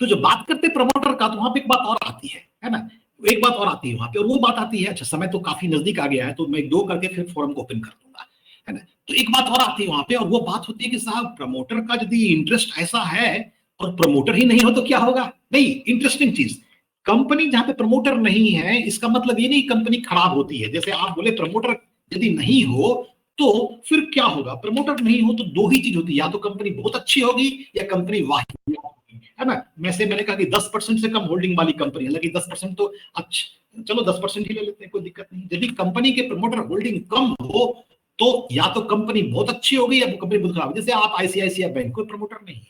तो जब बात करते प्रमोटर का तो वहां पे एक बात और आती है ना, एक बात और आती है वहां पे, और वो बात आती है, अच्छा समय तो काफी नजदीक आ गया है तो मैं 2 करके फिर फोरम को ओपन कर दूंगा, है ना। तो एक बात और आती है वहां पे, और वो बात होती है कि साहब प्रमोटर का यदि इंटरेस्ट ऐसा है और प्रमोटर ही नहीं हो तो क्या होगा? नहीं, इंटरेस्टिंग चीज, कंपनी जहां पे प्रमोटर नहीं है इसका मतलब ये नहीं कंपनी खराब होती है। जैसे आप बोले प्रमोटर यदि नहीं हो तो फिर क्या होगा? प्रमोटर नहीं हो तो 2 ही चीज होती है, या तो कंपनी बहुत अच्छी होगी या कंपनी वाहियात होगी, है ना। मैंने कहा कि 10% से कम होल्डिंग वाली कंपनी, हालांकि 10% तो अच्छा, चलो 10% ही ले लेते हैं, कोई दिक्कत नहीं। यदि कंपनी के प्रमोटर होल्डिंग कम हो तो या तो कंपनी बहुत अच्छी होगी या कंपनी बहुत खराब। जैसे आप आईसीआईसीआई बैंक, कोई प्रमोटर नहीं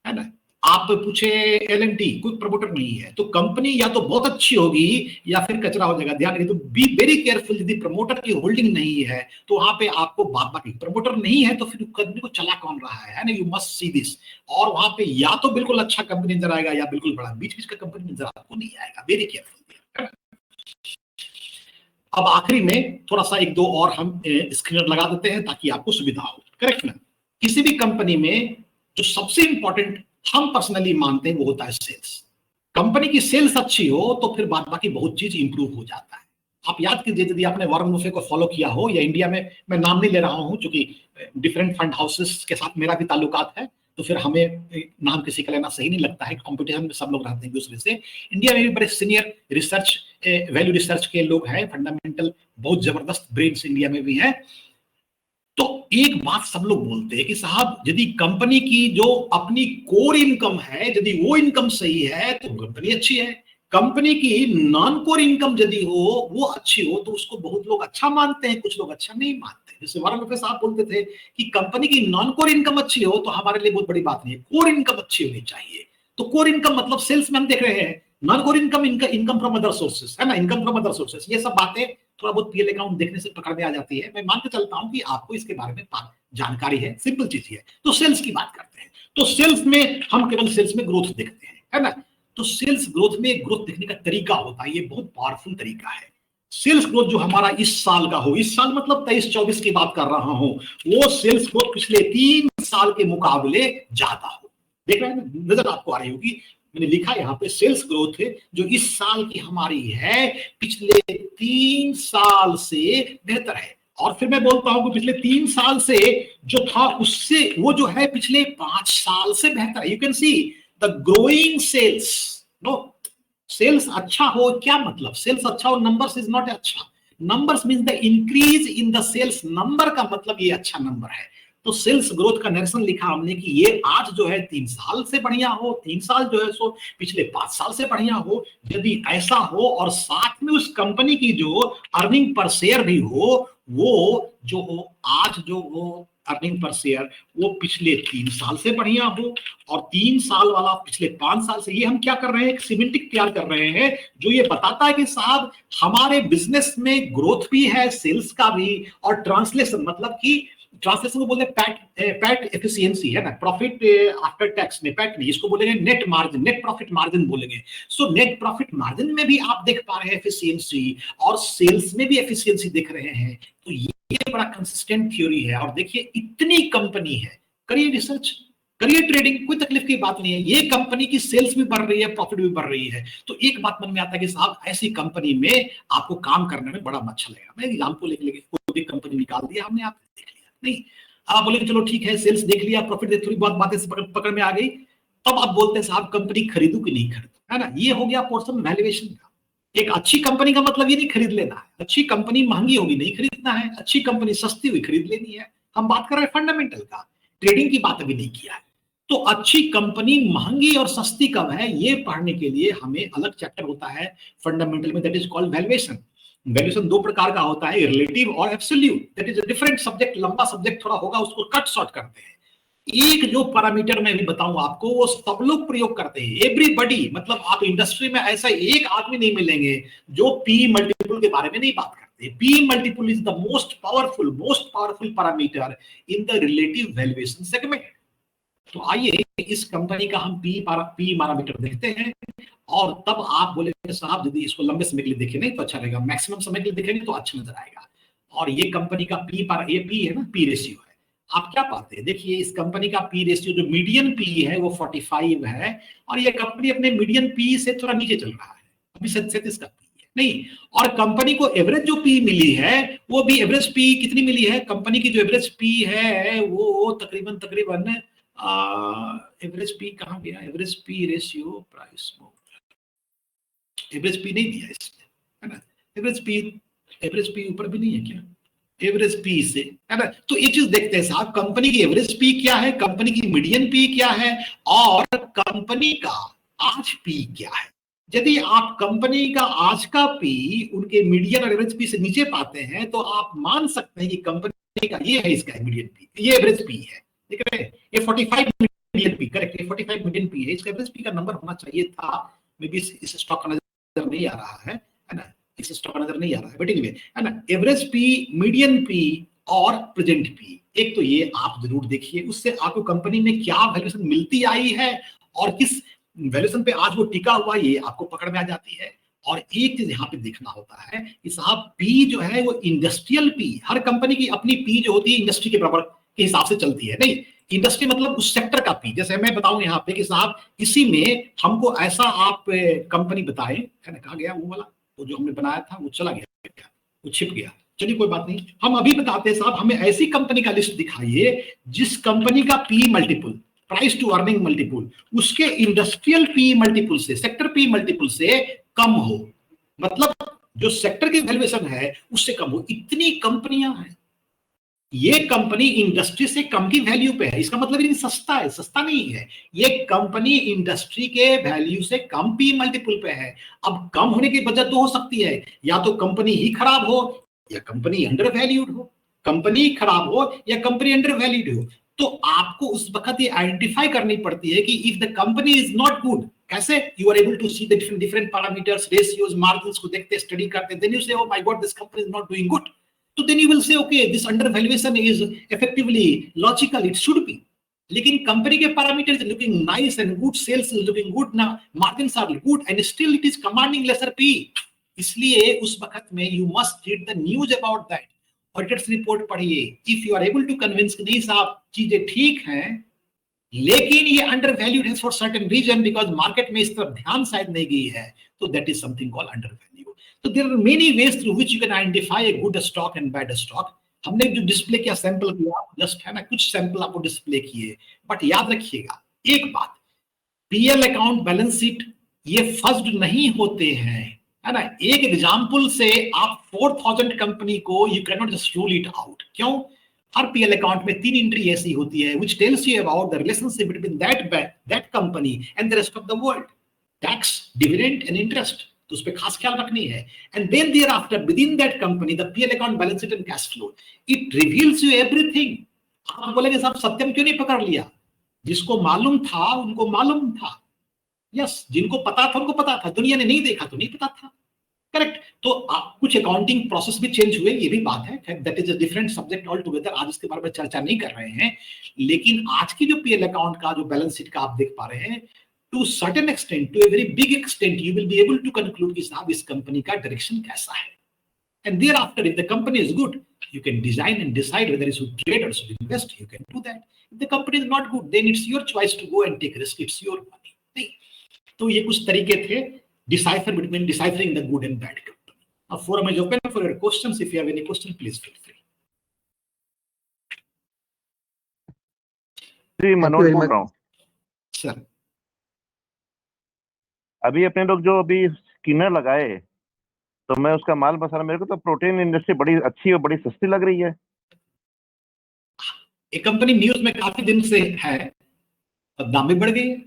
है ना। आप पूछे एलएनटी, कोई प्रमोटर नहीं है, तो कंपनी या तो बहुत अच्छी होगी या फिर कचरा हो जाएगा। ध्यान रखिए, तो बी वेरी केयरफुल, यदि प्रमोटर की होल्डिंग नहीं है तो वहां पे आपको बात बाकी, प्रमोटर नहीं है तो फिर कंपनी को चला कौन रहा है ना, यू मस्ट सी दिस। और वहां पे या तो बिल्कुल अच्छा कंपनी नजर आएगा या बिल्कुल बड़ा, बीच बीच का कंपनी नजर आपको नहीं आएगा, वेरी केयरफुल। अब आखिरी में थोड़ा सा 1-2 और हम स्क्रीनर लगा देते हैं ताकि आपको सुविधा हो, करेक्ट ना। किसी भी कंपनी में जो सबसे इंपॉर्टेंट हम पर्सनली मानते हैं वो होता है सेल्स। कंपनी की सेल्स अच्छी हो तो फिर बाद बाकी बहुत चीज इंप्रूव हो जाता है। आप याद कीजिए, यदि आपने वॉरेन बफे को फॉलो किया हो, या इंडिया में, मैं नाम नहीं ले रहा हूं क्योंकि डिफरेंट फंड हाउसेस के साथ मेरा भी ताल्लुकात है, तो फिर हमें नाम किसी का लेना सही नहीं लगता है, कंपटीशन में सब लोग रहते हैं दूसरे से। इंडिया में भी बड़े सीनियर रिसर्च, वैल्यू रिसर्च के लोग हैं, फंडामेंटल बहुत जबरदस्त ब्रेन्स इंडिया में भी हैं। तो एक बात सब लोग बोलते हैं कि साहब यदि कंपनी की जो अपनी कोर इनकम है, यदि वो इनकम सही है तो कंपनी अच्छी है। कंपनी की नॉन कोर इनकम यदि हो, वो अच्छी हो, तो उसको बहुत लोग अच्छा मानते हैं, कुछ लोग अच्छा नहीं मानते। जैसे वॉरेन बफेट साहब बोलते थे कि कंपनी की नॉन कोर इनकम अच्छी हो तो हमारे लिए बहुत बड़ी बात नहीं है, कोर इनकम अच्छी होनी चाहिए। तो कोर इनकम मतलब सेल्स में हम देख रहे हैं, non core income, income from other sources, है ना, इनकम फ्रॉम अदर सोर्सेस, ये सब बातें थोड़ा बहुत पीएल अकाउंट देखने से पकड़ में आ जाती है। मैं मान के चलता हूं कि आपको इसके बारे में जानकारी है, सिंपल चीज है। तो सेल्स की बात करते हैं, तो सेल्स में हम केवल सेल्स में ग्रोथ देखते हैं, है ना। तो सेल्स ग्रोथ में ग्रोथ देखने का तरीका होता है, ये बहुत पावरफुल तरीका है। सेल्स ग्रोथ जो हमारा इस साल का हो, इस साल मतलब 23-24 की बात कर रहा हूं, वो सेल्स ग्रोथ पिछले 3 साल के मुकाबले ज्यादा हो। देख रहे हैं, नजर आपको आ रही होगी, मैंने लिखा यहाँ पे सेल्स ग्रोथ जो इस साल की हमारी है पिछले 3 साल से बेहतर है। और फिर मैं बोलता हूं कि पिछले 3 साल से जो था उससे वो जो है पिछले 5 साल से बेहतर है। You can see the growing sales. No, sales अच्छा हो क्या मतलब? सेल्स अच्छा हो, नंबर्स इज नॉट अच्छा, numbers means the increase in the sales number का मतलब ये अच्छा नंबर है। तो सेल्स ग्रोथ का नरेशन लिखा हमने कि ये आज जो है 3 साल से बढ़िया हो, 3 साल जो है सो पिछले 5 साल से बढ़िया हो। यदि ऐसा हो और साथ में उस कंपनी की जो अर्निंग पर शेयर भी हो, वो जो हो आज जो हो अर्निंग पर शेयर वो पिछले 3 साल से बढ़िया हो, और 3 साल वाला पिछले 5 साल से। ये हम क्या कर रहे हैं, एक सिमेंटिक तैयार कर रहे हैं जो ये बताता है कि साहब हमारे बिजनेस में ग्रोथ भी है, सेल्स का भी, और ट्रांसलेशन मतलब कि ट्रांसलेशन को बोलते हैं पैट एफिशिएंसी, है ना, प्रॉफिट आफ्टर टैक्स में पैट नहीं, इसको बोलेंगे net margin, net profit margin बोलेंगे। सो नेट प्रॉफिट मार्जिन में भी आप देख पा रहे हैं एफिशिएंसी, और सेल्स में भी एफिशिएंसी देख रहे हैं। तो ये बड़ा कंसिस्टेंट थ्योरी है। और देखिए इतनी कंपनी है, करिए रिसर्च, करिए ट्रेडिंग, कोई तकलीफ की बात नहीं है। ये कंपनी की सेल्स भी बढ़ रही है, प्रॉफिट भी बढ़ रही है। तो एक बात मन में आता है कि साहब ऐसी कंपनी में आपको काम करने में बड़ा अच्छा लगेगा। मैं एग्जांपल लेके कोई कंपनी निकाल दिया हमने, आप देख लिया नहीं, आप बोले चलो ठीक है सेल्स देख लिया, प्रॉफिट थोड़ी बहुत बातें पकड़ में आ गई, तब आप बोलते हैं साहब कंपनी खरीदू कि नहीं खरीदू, है ना। ये हो गया पोर्शन वैल्यूएशन का। एक अच्छी कंपनी का मतलब ये नहीं खरीद लेना है, अच्छी कंपनी महंगी होगी नहीं खरीदना है, अच्छी कंपनी सस्ती हुई खरीद लेनी है। हम बात कर रहे हैं फंडामेंटल का, ट्रेडिंग की बात अभी नहीं किया है। तो अच्छी कंपनी महंगी और सस्ती कब है, ये पढ़ने के लिए हमें अलग चैप्टर होता है फंडामेंटल में, that is called valuation. Valuation दो प्रकार का होता है, रिलेटिव और absolute. That is a different subject, लंबा सब्जेक्ट थोड़ा होगा, उसको कट शॉर्ट करते हैं। एक जो पैरामीटर मैं भी बताऊं आपको, वो सब लोग प्रयोग करते हैं, एवरीबॉडी। मतलब आप इंडस्ट्री में ऐसा एक आदमी नहीं मिलेंगे जो पी मल्टीपल के बारे में नहीं बात करते। P multiple is the most powerful parameter in the relative valuation segment. तो आइए इस कंपनी का हम पी पैरामीटर देखते हैं, और तब आप बोलेंगे साहब यदि इसको लंबे समय के लिए देखें नहीं तो अच्छा रहेगा, मैक्सिमम समय के लिए देखेंगे तो अच्छा नजर आएगा। और ये कंपनी का ये पी है ना, पी रेशियो है। आप क्या पाते हैं, देखिए इस कंपनी का पी रेशियो जो मीडियन पी है वो 45 है, और ये कंपनी अपने मीडियन पी से थोड़ा नीचे चल रहा है, अभी 37 का पी है नहीं। और कंपनी को एवरेज जो पी मिली है वो भी एवरेज पी कितनी मिली है, कंपनी की जो एवरेज पी है वो तकरीबन एवरेज पी कहां गया, average P ratio price, average P नहीं दिया इसमें, है ना। एवरेज पी ऊपर भी नहीं है क्या, एवरेज पी से, है ना। तो ये चीज देखते हैं साहब, कंपनी की एवरेज पी क्या है, कंपनी की मीडियन पी क्या है, और कंपनी का आज पी क्या है। यदि आप कंपनी का आज का पी उनके मीडियन और एवरेज पी से नीचे पाते हैं तो आप मान सकते हैं कि कंपनी का ये है, इसका मीडियन पी, ये एवरेज पी है, देख रहे हैं, ये 45 मीडियन पी, करेक्ट, ये 45 मीडियन पी है, इसका एवरेज पी का नंबर होना चाहिए था, मे बी इस स्टॉक का नजर नहीं आ रहा है ना, इस स्टॉक नजर नहीं आ रहा है, बट एनीवे, है ना। एवरेज पी, मीडियन पी और प्रेजेंट पी, एक तो ये आप जरूर देखिए, उससे आपको कंपनी में क्या वैल्यूएशन मिलती आई है और किस वैल्यूएशन पे आज वो टिका हुआ, ये आपको पकड़ में आ जाती है। और एक चीज यहाँ पे देखना होता है कि साहब पी जो है वो इंडस्ट्रियल पी, हर कंपनी की अपनी पी जो होती है इंडस्ट्री के बराबर के हिसाब से चलती है, नहीं, इंडस्ट्री मतलब उस सेक्टर का पी। जैसे मैं बताऊं यहाँ पे कि साहब इसी में हमको ऐसा आप कंपनी बताएं, है ना, कहा गया वो वाला, वो जो हमने बनाया था वो चला गया, वो छिप गया, चलिए कोई बात नहीं, हम अभी बताते हैं साहब, हमें ऐसी कंपनी का लिस्ट दिखाइए जिस कंपनी का P multiple, price to earning multiple, उसके इंडस्ट्रियल पी मल्टीपल से, सेक्टर पी मल्टीपल से कम हो, मतलब जो सेक्टर की वैल्यूएशन है उससे कम हो। इतनी कंपनियां हैं, ये कंपनी इंडस्ट्री से कम की वैल्यू पे है, इसका मतलब ये सस्ता है, सस्ता नहीं है, ये कंपनी इंडस्ट्री के वैल्यू से कम पी मल्टीपल पे है। अब कम होने की वजह तो हो सकती है, या तो कंपनी ही खराब हो या कंपनी अंडर वैल्यूड हो, कंपनी खराब हो या कंपनी अंडर वैल्यूड हो। तो आपको उस वक्त ये आइडेंटिफाई करनी पड़ती है कि if the company is not good, कैसे you are able to see the different parameters, ratios, margins को देखते, स्टडी करते, then you say oh my god this company is not doing good. So then you will say, okay, this undervaluation is effectively logical, it should be. लेकिन कंपनी के parameters looking nice and good, sales is looking good, ना margins are good and still it is commanding lesser P. इसलिए उस वक्त में you must read the news about that, auditors report पढ़िए, if you are able to convince कि नहीं साहब चीजें ठीक हैं लेकिन ये अंडर वैल्यूड है for certain reason, because market में इस तरफ ध्यान शायद नहीं गई है, तो that is something called under value. तो there are many ways through which you can identify a good stock and bad stock. हमने जो डिस्प्ले किया सैंपल किया, जस्ट है ना, कुछ सैंपल आपको डिस्प्ले किए, बट याद रखिएगा एक बात, पीएल अकाउंट, बैलेंस शीट ये फर्स्ट नहीं होते हैं, है ना। एक एग्जांपल से आप 4000 कंपनी को you can not just rule it out. क्यों? हर पीएल अकाउंट में 3 एंट्री ऐसी होती है which tells you about the relationship between that company and the rest of the world, tax, dividend and interest, तो उस पे खास ख्याल रखनी है। And then thereafter within that company the PL account, balance sheet and cash flow, it reveals you everything. आप बोलेंगे साहब सत्यम क्यों नहीं पकड़ लिया? जिसको मालूम था उनको मालूम था, यस, जिनको पता था उनको पता था, दुनिया ने नहीं देखा तो नहीं पता था, करेक्ट। तो कुछ अकाउंटिंग प्रोसेस भी चेंज हुए, ये भी बात है, that is a different subject all together, आज इसके बारे में चर्चा नहीं कर रहे हैं। लेकिन आज की जो पीएल अकाउंट का जो बैलेंस शीट का आप देख पा रहे हैं, to certain extent, to a very big extent, you will be able to conclude कि साहब इस कंपनी का डायरेक्शन कैसा है। And thereafter if the company is good, you can design and decide whether you should trade or should invest, you can do that. If the company is not good, then it's your choice to go and take risk, it's your money, नहीं। तो ये कुछ तरीके थे deciphering the good and bad company. Now forum is open for your questions. If you have any question, please feel free. जी, मनोज बोल रहा हूँ सर। अभी अपने लोग जो अभी स्किनर लगाए, तो मैं उसका माल मसाला, मेरे को तो प्रोटीन इंडस्ट्री बड़ी अच्छी और बड़ी सस्ती लग रही है। एक कंपनी न्यूज में काफी दिन से है, अब दाम भी बढ़ गई है।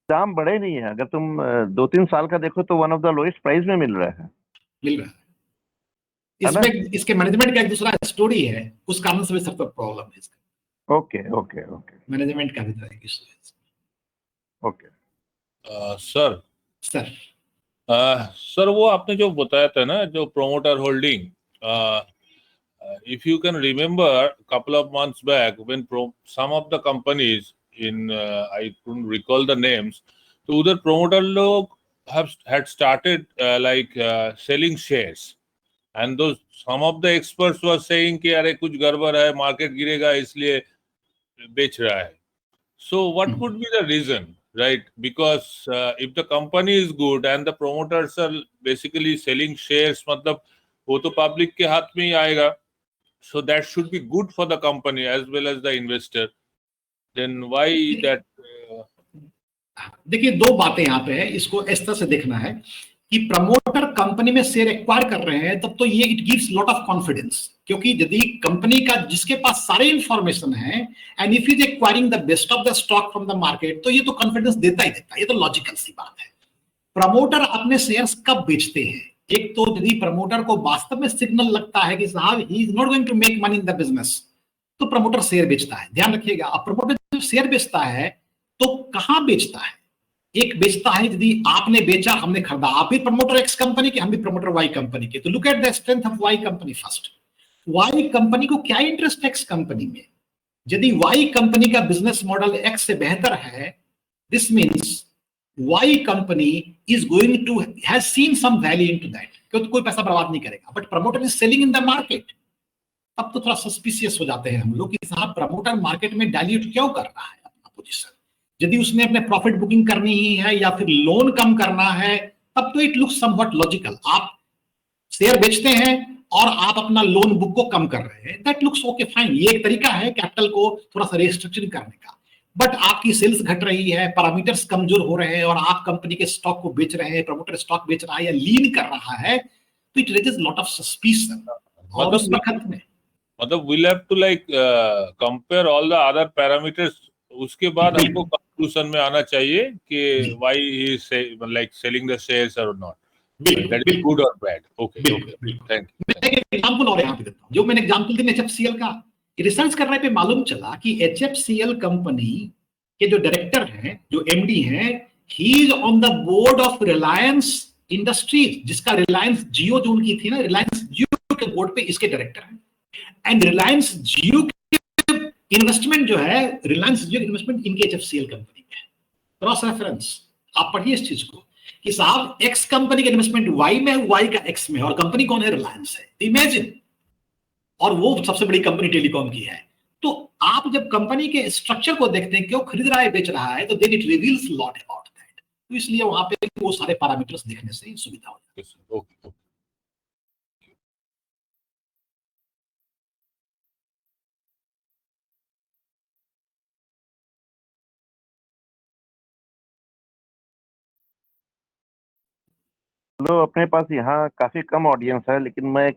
दाम बढ़े नहीं है, अगर तुम 2-3 साल का देखो तो one of the lowest price में मिल रहा है। मिल रहा है। है ना? इसमें इसके मैनेजमेंट का एक दूसरा स्टोरी है, उस कारण से भी सबको प्रॉब्लम है इसका। ओके ओके ओके मैनेजमेंट का भी तरह की इशू है। ओके सर सर सर वो आपने जो बताया था ना, जो promoter holding, if you can remember a couple of months back when some of the companies in I couldn't recall the names, तो उधर promoter लोग had started selling shares, and those some of the experts were saying कि अरे कुछ गड़बड़ है, मार्केट गिरेगा इसलिए बेच रहा है. So what could be the reason, right? Because if the company is good and the promoters are basically selling shares, मतलब वो तो पब्लिक के हाथ में ही आएगा. So that should be good for the company as well as the investor. Then why that? देखिए, दो बातें यहाँ पे है, इसको इस तरह से देखना है कि प्रमोटर कंपनी में शेयर एक्वायर कर रहे हैं, तब तो ये it gives lot of confidence, क्योंकि यदि कंपनी का जिसके पास सारे इंफॉर्मेशन है and if is acquiring the best of the stock from the market, तो ये तो कॉन्फिडेंस देता ही देता है, ये तो लॉजिकल सी बात है। प्रमोटर अपने शेयर्स कब बेचते हैं? एक तो यदि प्रमोटर को वास्तव में सिग्नल लगता है कि साहब he is not going to make money in the business, तो प्रमोटर शेयर बेचता है। ध्यान रखिएगा, अब प्रमोटर जब शेयर बेचता है तो कहां बेचता है? एक बेचता है यदि आपने बेचा, हमने खरीदा, आप भी प्रमोटर एक्स कंपनी के, हम भी प्रमोटर वाई कंपनी के, तो look at the strength of Y company first. Y company को क्या इंटरेस्ट एक्स कंपनी में? यदि वाई कंपनी का बिजनेस मॉडल एक्स से बेहतर है, this means Y company is going to has seen some value into that, क्योंकि कोई पैसा बर्बाद नहीं करेगा। But promoter is selling in the market, तब तो थोड़ा सस्पिशियस हो जाते हैं हम लोग कि साहब प्रमोटर मार्केट में डाइल्यूट क्यों कर रहा है अपना पोजीशन। यदि उसने अपने प्रॉफिट बुकिंग करनी ही है या फिर लोन कम करना है, तब तो इट लुक्स समवट लॉजिकल। आप शेयर बेचते हैं और आप अपना लोन बुक को कम कर रहे हैं, दैट लुक्स ओके फाइन, ये एक तरीका है कैपिटल को थोड़ा सा रिस्ट्रक्चरिंग करने का। बट आपकी सेल्स घट रही है, पैरामीटर्स कमजोर हो रहे हैं और आप कंपनी के स्टॉक को बेच रहे हैं, प्रमोटर स्टॉक बेच रहा है या लीन कर रहा है, तो it raises lot of suspicion. और उस वक्त में मतलब we'll have to compare all the other parameters, उसके बाद हमको कंक्लूजन में आना चाहिए कि why he is selling the shares or not, that is good or bad. Okay, thank you. मैं एक एग्जांपल और यहाँ पे देता हूँ, जो मैंने एग्जांपल दी HFCL का। रिसर्च करने पे मालूम चला कि HFCL कंपनी के जो डायरेक्टर हैं, जो एमडी हैं, he is on the board of Reliance industries, जिसका रिलायंस जियो जो उनकी थी ना, रिलायंस जियो के बोर्ड पे इसके डायरेक्टर हैं। एंड रिलायंस जियो के इन्वेस्टमेंट जो है, रिलायंस जियो इन्वेस्टमेंट इनके HFCL कंपनी में है। क्रॉस रेफरेंस आप पढ़िए इस चीज को कि साहब एक्स कंपनी का इन्वेस्टमेंट वाई में है, वाई का एक्स में है, और कंपनी कौन है? रिलायंस है। इमेजिन, और वो सबसे बड़ी कंपनी टेलीकॉम की है। तो आप जब कंपनी के स्ट्रक्चर को देखते हैं, क्यों खरीद रहा है, बेच रहा है, तो then it reveals lot about that. तो इसलिए वहां पे वो सारे पैरामीटर्स देखने से सुविधा हो जाती है। Okay. लो, अपने पास यहाँ काफी कम ऑडियंस है, लेकिन मैं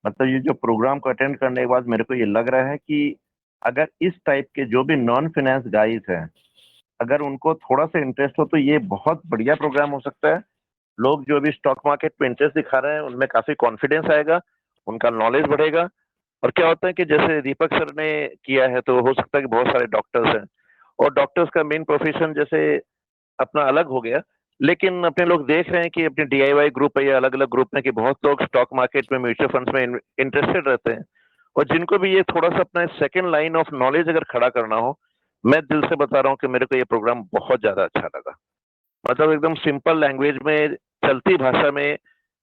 मतलब ये जो प्रोग्राम को अटेंड करने के बाद मेरे को ये लग रहा है कि अगर इस टाइप के जो भी नॉन फाइनेंस गाइस हैं, अगर उनको थोड़ा सा इंटरेस्ट हो तो ये बहुत बढ़िया प्रोग्राम हो सकता है। लोग जो भी स्टॉक मार्केट पे इंटरेस्ट दिखा रहे हैं, उनमें काफी कॉन्फिडेंस आएगा, उनका नॉलेज बढ़ेगा। और क्या होता है कि जैसे दीपक सर ने किया है, तो हो सकता है कि बहुत सारे डॉक्टर्स हैं, और डॉक्टर्स का मेन प्रोफेशन जैसे अपना अलग हो गया, लेकिन अपने लोग देख रहे हैं कि अपने DIY ग्रुप है या अलग अलग ग्रुप में कि बहुत लोग स्टॉक मार्केट में, म्यूचुअल फंड्स में इंटरेस्टेड रहते हैं। और जिनको भी ये थोड़ा सा अपना सेकंड लाइन ऑफ नॉलेज अगर खड़ा करना हो, मैं दिल से बता रहा हूँ कि मेरे को ये प्रोग्राम बहुत ज्यादा अच्छा लगा। मतलब एकदम सिंपल लैंग्वेज में, चलती भाषा में,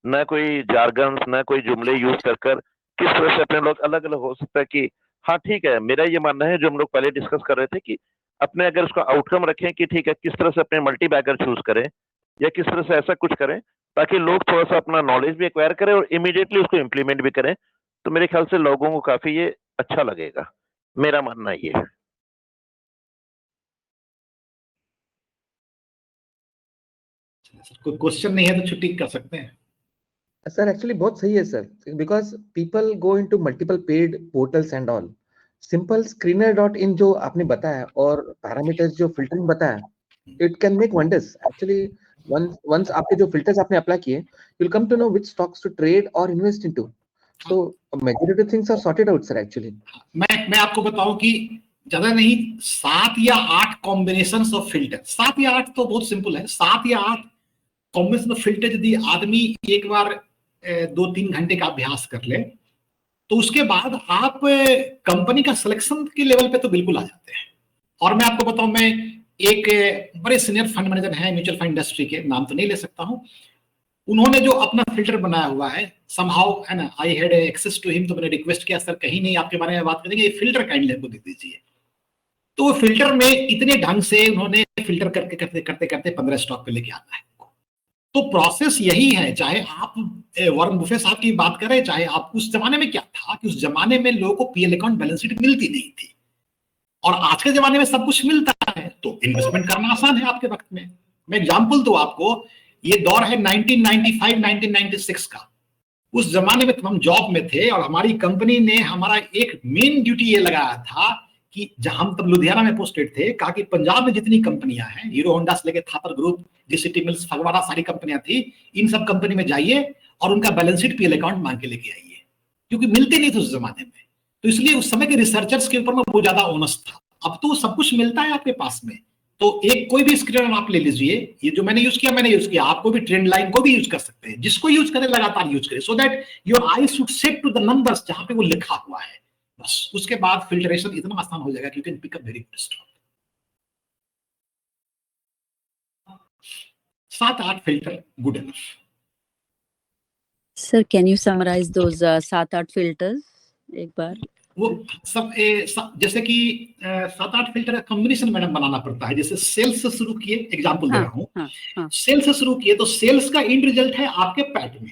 न कोई जार्गन्स, न कोई जुमले यूज कर किस तरह से अपने लोग अलग अलग हो सकता है कि हाँ ठीक है, मेरा ये मानना है जो हम लोग पहले डिस्कस कर रहे थे कि अपने अगर उसका आउटकम रखें कि ठीक है, किस तरह से अपने मल्टी बैगर चूज करें या किस तरह से ऐसा कुछ करें ताकि लोग थोड़ा सा अपना नॉलेज भी एक्वायर करें और इमीडिएटली उसको इम्प्लीमेंट भी करें, तो मेरे ख्याल से लोगों को काफी ये अच्छा लगेगा। मेरा मानना ये है। कोई क्वेश्चन नहीं है तो छुट्टी कर सकते हैं सर। एक्चुअली बहुत सही है sir, because people go into multiple paid portals and all. Simple screener.in जो आपने बताया और पैरामीटर्स जो फिल्टरिंग बताया, it can make wonders. Actually once आपके जो filters आपने apply किए, you'll come to know which stocks to trade or invest into. So majority things are sorted out, sir. Actually, मैं आपको बताऊं कि ज्यादा नहीं 7 या 8 कॉम्बिनेशंस ऑफ फिल्टर, 7 या 8 तो बहुत सिंपल है, 7 या 8 कॉम्बिनेशन ऑफ फिल्टर यदि आदमी एक बार 2-3 घंटे का अभ्यास कर ले तो उसके बाद आप कंपनी का सिलेक्शन के लेवल पे तो बिल्कुल आ जाते हैं। और मैं आपको बताऊं, मैं एक बड़े सीनियर फंड मैनेजर हैं म्यूचुअल फंड इंडस्ट्री के, नाम तो नहीं ले सकता हूं, उन्होंने जो अपना फिल्टर बनाया हुआ है समहाउ, है ना, I had access to him, तो मैंने रिक्वेस्ट किया सर कहीं नहीं आपके बारे में बात करेंगे, ये फिल्टर काइंडली हमको दे दीजिए। तो वो फिल्टर में इतने ढंग से उन्होंने फिल्टर करके करते करते 15 स्टॉक पे लेके आता है। तो प्रोसेस यही है, चाहे आप वॉरेन बुफे साहब की बात करें, चाहे आप उस जमाने में क्या था कि उस जमाने में लोगों को पीएल अकाउंट बैलेंस शीट मिलती नहीं थी, और आज के जमाने में सब कुछ मिलता है, तो इन्वेस्टमेंट करना आसान है आपके वक्त में। मैं एग्जांपल दूं आपको, ये दौर है 1995-1996 का। उस जमाने में हम जॉब में थे और हमारी कंपनी ने हमारा एक मेन ड्यूटी ये लगाया था कि जहां हम तब लुधियाना में पोस्टेड थे, कहा कि पंजाब में जितनी कंपनियां हैं, हीरो होंडा से लेकर Thapar group, GCT mills, Phagwara, सारी कंपनियां थी, इन सब कंपनी में जाइए और उनका बैलेंस शीट पीएल अकाउंट मांग के लेके आइए, क्योंकि मिलते नहीं थे उस जमाने में। तो इसलिए उस समय के रिसर्चर्स के ऊपर में बहुत ज्यादा ओनस था। अब तो सब कुछ मिलता है आपके पास में। तो एक कोई भी स्क्रीनर आप ले लीजिए, ये जो मैंने यूज किया, आपको भी ट्रेंड लाइन को भी यूज कर सकते हैं, जिसको यूज करें लगातार यूज करें, so that your eye should set to the numbers जहां पे वो लिखा हुआ है, बस। उसके बाद फिल्ट्रेशन इतना आसान हो जाएगा कि you can pick up very good stock. 7-8 filter good enough. Sir, can you summarize those 7-8 filters एक बार? वो सब जैसे कि 7-8 फिल्टर का कॉम्बिनेशन मैडम बनाना पड़ता है। जैसे सेल्स से शुरू किए, एग्जांपल दे रहा हूं, सेल्स से शुरू किए तो सेल्स का एंड रिजल्ट है आपके पैट में,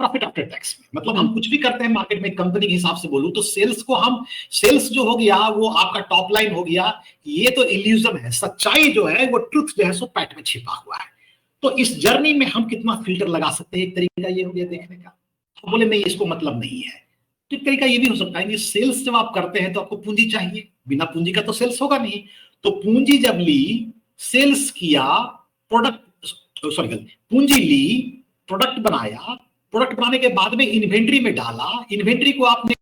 प्रॉफिट आफ्टर टैक्स में। मतलब हम कुछ भी करते हैं मार्केट में, कंपनी के हिसाब से बोलूं तो सेल्स को हम, सेल्स जो हो गया वो आपका टॉप लाइन हो गया, ये तो इल्यूजन है। सच्चाई जो है वो ट्रुथ जो है सो पैट में छिपा हुआ है। तो इस जर्नी में हम कितना फिल्टर लगा सकते हैं, एक तरीका ये हो गया देखने का। आप बोले नहीं इसको मतलब नहीं है, तो एक तरीका ये भी हो सकता है कि सेल्स जब आप करते हैं तो आपको पूंजी चाहिए, बिना पूंजी का तो सेल्स होगा नहीं। तो पूंजी जब ली, सेल्स किया, पूंजी ली, प्रोडक्ट बनाया, प्रोडक्ट बनाने के बाद में इन्वेंट्री में डाला, इन्वेंट्री को आपने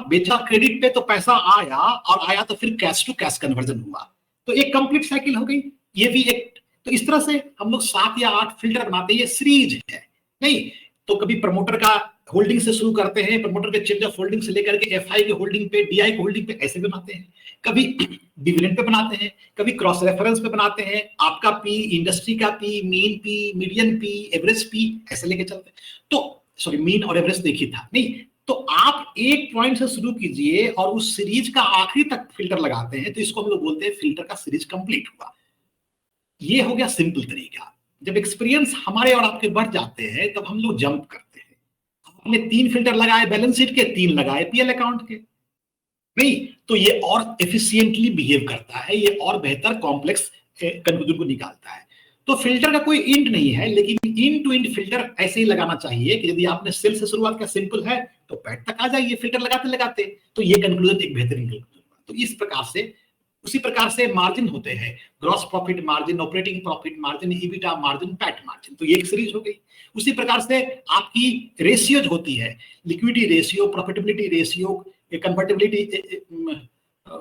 बेचा क्रेडिट पे तो पैसा आया, और आया तो फिर कैश टू कैश कन्वर्जन हुआ, तो एक कंप्लीट साइकिल हो गई। ये भी एक, तो इस तरह से हम लोग 7 या 8 फिल्टर बनाते हैं। ये सीरीज है नहीं, तो कभी प्रमोटर का होल्डिंग से शुरू करते हैं, प्रमोटर के चेंज ऑफ होल्डिंग से लेकर के एफआई के होल्डिंग पे, डीआई के होल्डिंग पे, ऐसे बनाते हैं। कभी डिविडेंड पे बनाते हैं, कभी क्रॉस रेफरेंस पे बनाते हैं, आपका पी, इंडस्ट्री का P, mean P, median P, average P, ऐसे लेके चलते हैं। तो सॉरी, मीन और एवरेज देखी था नहीं, तो आप एक पॉइंट से शुरू कीजिए और उस सीरीज का आखिरी तक फिल्टर लगाते हैं, तो इसको हम लोग बोलते हैं फिल्टर का सीरीज कंप्लीट हुआ। ये हो गया सिंपल तरीका। जब एक्सपीरियंस हमारे और आपके बढ़ जाते हैं तब हम लोग जंप करते हैं। आपने 3 फिल्टर लगाए बैलेंस शीट के, 3 लगाए पीएल अकाउंट के, नहीं, तो ये और एफिशिएंटली बिहेव करता है, ये और बेहतर कॉम्प्लेक्स कंक्लूजन को निकालता है। तो फिल्टर का कोई इंट नहीं है, लेकिन इन टू इंट फिल्टर ऐसे ही लगाना चाहिए कि यदि आपने सेल से शुरुआत किया, सिंपल है, तो पैट तक आ जाइए फिल्टर लगाते लगाते, तो ये कंक्लूजन एक बेहतरीन कंक्लूजन। तो इस प्रकार से, उसी प्रकार से मार्जिन होते हैं, gross profit margin, operating profit margin, EBITDA margin, PAT margin, तो ये एक सीरीज हो गई। उसी प्रकार से आपकी रेशियोज होती है, liquidity ratio, profitability ratio, convertibility,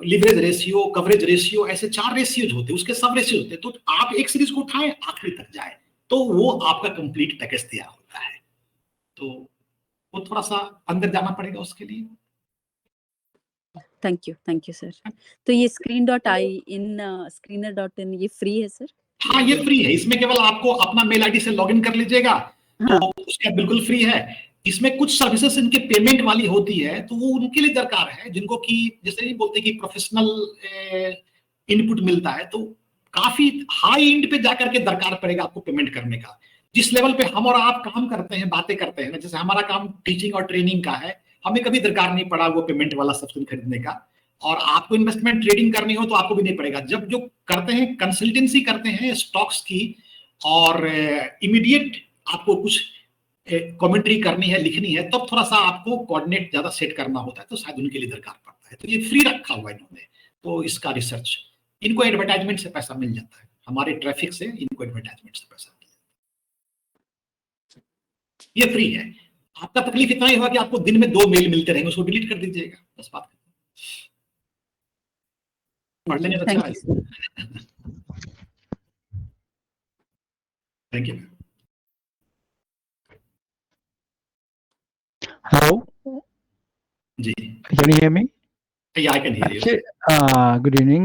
leverage ratio, coverage ratio, ऐसे 4 रेशियोज होते हैं, उसके सब रेशियो होते हैं। तो आप एक सीरीज को उठाएं, आखिरी तक जाए, तो वो आपका कंप्लीट पैकेज तैयार होता है। तो वो थोड़ा सा अंदर जाना पड़ेगा उसके लिए। Thank you sir. तो ये screener.in ये फ्री है सर? हाँ, ये फ्री है। इसमें केवल आपको अपना मेल आईडी से लॉगिन कर लीजिएगा, तो उसका बिल्कुल फ्री है। इसमें कुछ सर्विसेज इनके पेमेंट वाली होती है, तो वो उनके लिए दरकार है जिनको कि जैसे नहीं बोलते कि प्रोफेशनल इनपुट मिलता है, तो काफी हाई एंड पे जाकर के दरकार पड़ेगा आपको पेमेंट करने का। जिस लेवल पे हम और आप काम करते हैं, बातें करते हैं, जैसे हमारा काम टीचिंग और ट्रेनिंग का है, हमें कभी दरकार नहीं पड़ा वो पेमेंट वाला सब्सक्रिप्शन खरीदने का, और आपको इन्वेस्टमेंट ट्रेडिंग करनी हो तो आपको भी नहीं पड़ेगा। जब जो करते हैं कंसल्टेंसी करते हैं स्टॉक्स की, और इमीडिएट आपको कुछ कमेंट्री करनी है, लिखनी है, तब थोड़ा सा आपको कोऑर्डिनेट ज्यादा सेट करना होता है, तो शायद उनके लिए दरकार पड़ता है। तो ये फ्री रखा हुआ है इन्होंने, तो इसका रिसर्च, इनको एडवर्टाइजमेंट से पैसा मिल जाता है। हमारे ट्रैफिक से इनको एडवर्टाइजमेंट से पैसा मिलेगा। ये फ्री है। आपका तकलीफ इतना ही होगा कि आपको दिन में 2 मेल मिलते रहेंगे, उसको डिलीट कर दीजिएगा, बस बात पढ़ लेंगे तो अच्छा Thank है। you, sir. Thank you. Hello, जी, can you hear me? I can hear you. Actually, good evening.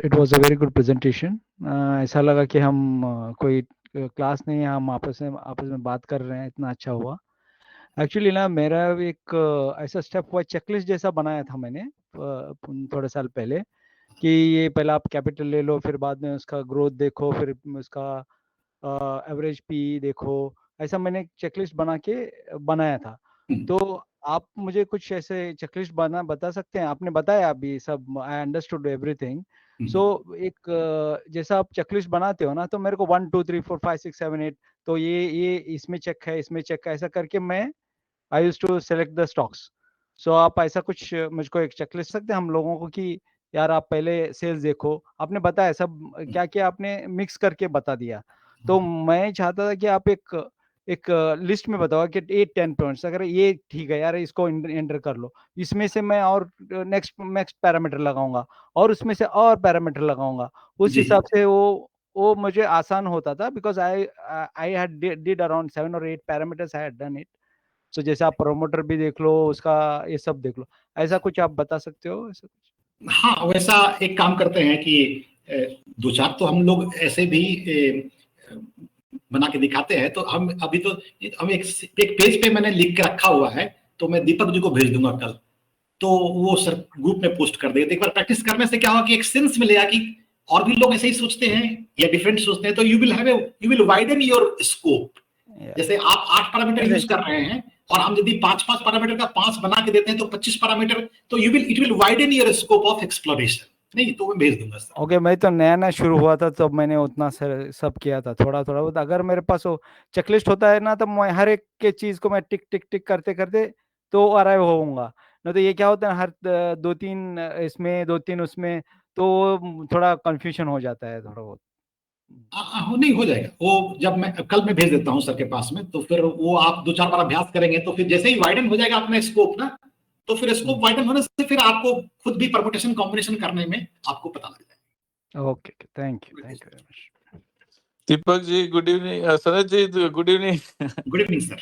It was a very good presentation. ऐसा लगा कि हम कोई क्लास नहीं है, हम आपस में बात कर रहे हैं, इतना अच्छा हुआ। एक्चुअली ना मेरा एक ऐसा स्टेप वाइज चेकलिस्ट जैसा बनाया था मैंने थोड़े साल पहले, कि ये पहले आप कैपिटल ले लो, फिर बाद में उसका ग्रोथ देखो, फिर उसका एवरेज पी देखो, ऐसा मैंने चेकलिस्ट बनाया था। तो आप मुझे कुछ ऐसे चेकलिस्ट बता सकते हैं? आपने बताया अभी सब, आई अंडरस्टूड एवरीथिंग। सो एक जैसा आप चेकलिस्ट बनाते हो ना, तो मेरे को 1 2 3 4 5 6 7 8, तो ये इसमें चेक है, इसमें चेक है, ऐसा करके मैं I used to select the stocks. So आप ऐसा कुछ मुझको एक चेकलिस्ट सकते हैं हम लोगों को कि यार आप पहले सेल्स देखो, आपने बताया सब क्या क्या आपने मिक्स करके बता दिया। तो मैं चाहता था कि आप एक लिस्ट में बताओ कि 8-10 पॉइंट्स, अगर ये ठीक है यार इसको एंटर कर लो, इसमें से मैं और नेक्स्ट पैरामीटर लगाऊंगा, और उसमें से और पैरामीटर लगाऊंगा, उस जी। हिसाब से वो मुझे आसान होता था, because I had did around 7 or 8 parameters, I had done it. So जैसे आप प्रोमोटर भी देख लो, उसका ये सब देख लो, ऐसा कुछ आप बता सकते हो? ऐसा कुछ? हाँ, वैसा एक काम करते हैं कि 2-4 तो हम लोग ऐसे भी बना के दिखाते हैं। तो हम अभी तो हम एक पेज पे मैंने लिख के रखा हुआ है, तो मैं दीपक जी को भेज दूंगा कल, तो वो सर ग्रुप में पोस्ट कर देगा। एक बार प्रैक्टिस करने से क्या होगा कि एक सेंस मिलेगा कि और भी लोग ऐसे ही सोचते हैं या डिफरेंट सोचते हैं, तो you will widen your scope. जैसे आप 8 पैरामीटर यूज कर रहे हैं और हम यदि 5-5 पैरामीटर का 5 बना के देते हैं तो 25 पैरामीटर, तो it will widen your scope of exploration. नहीं तो मैं भेज दूंगा सर। ओके, मैं तो नया शुरू हुआ था, तो मैंने उतना सब किया था, थोड़ा बहुत। अगर मेरे पास वो चेकलिस्ट होता है ना, तो मैं हर एक के चीज को मैं टिक टिक टिक करते करते तो अराइव होऊंगा। नहीं तो ये क्या होता है, हर 2-3 इसमें 2-3 उसमें, तो थोड़ा कंफ्यूजन हो जाता है थोड़ा बहुत। नहीं हो जाएगा वो, जब मैं कल मैं भेज देता हूँ सर के पास में, तो फिर वो आप 2-4 बार अभ्यास करेंगे, तो फिर जैसे ही वाइडन हो जाएगा अपना स्कोप ना, तो फिर स्कोप वाइडन होने से फिर आपको खुद भी परमुटेशन कॉम्बिनेशन करने में आपको पता लग जाएगा। Okay, thank you very much. Deepak ji good evening, Sanat ji good evening. Good evening sir.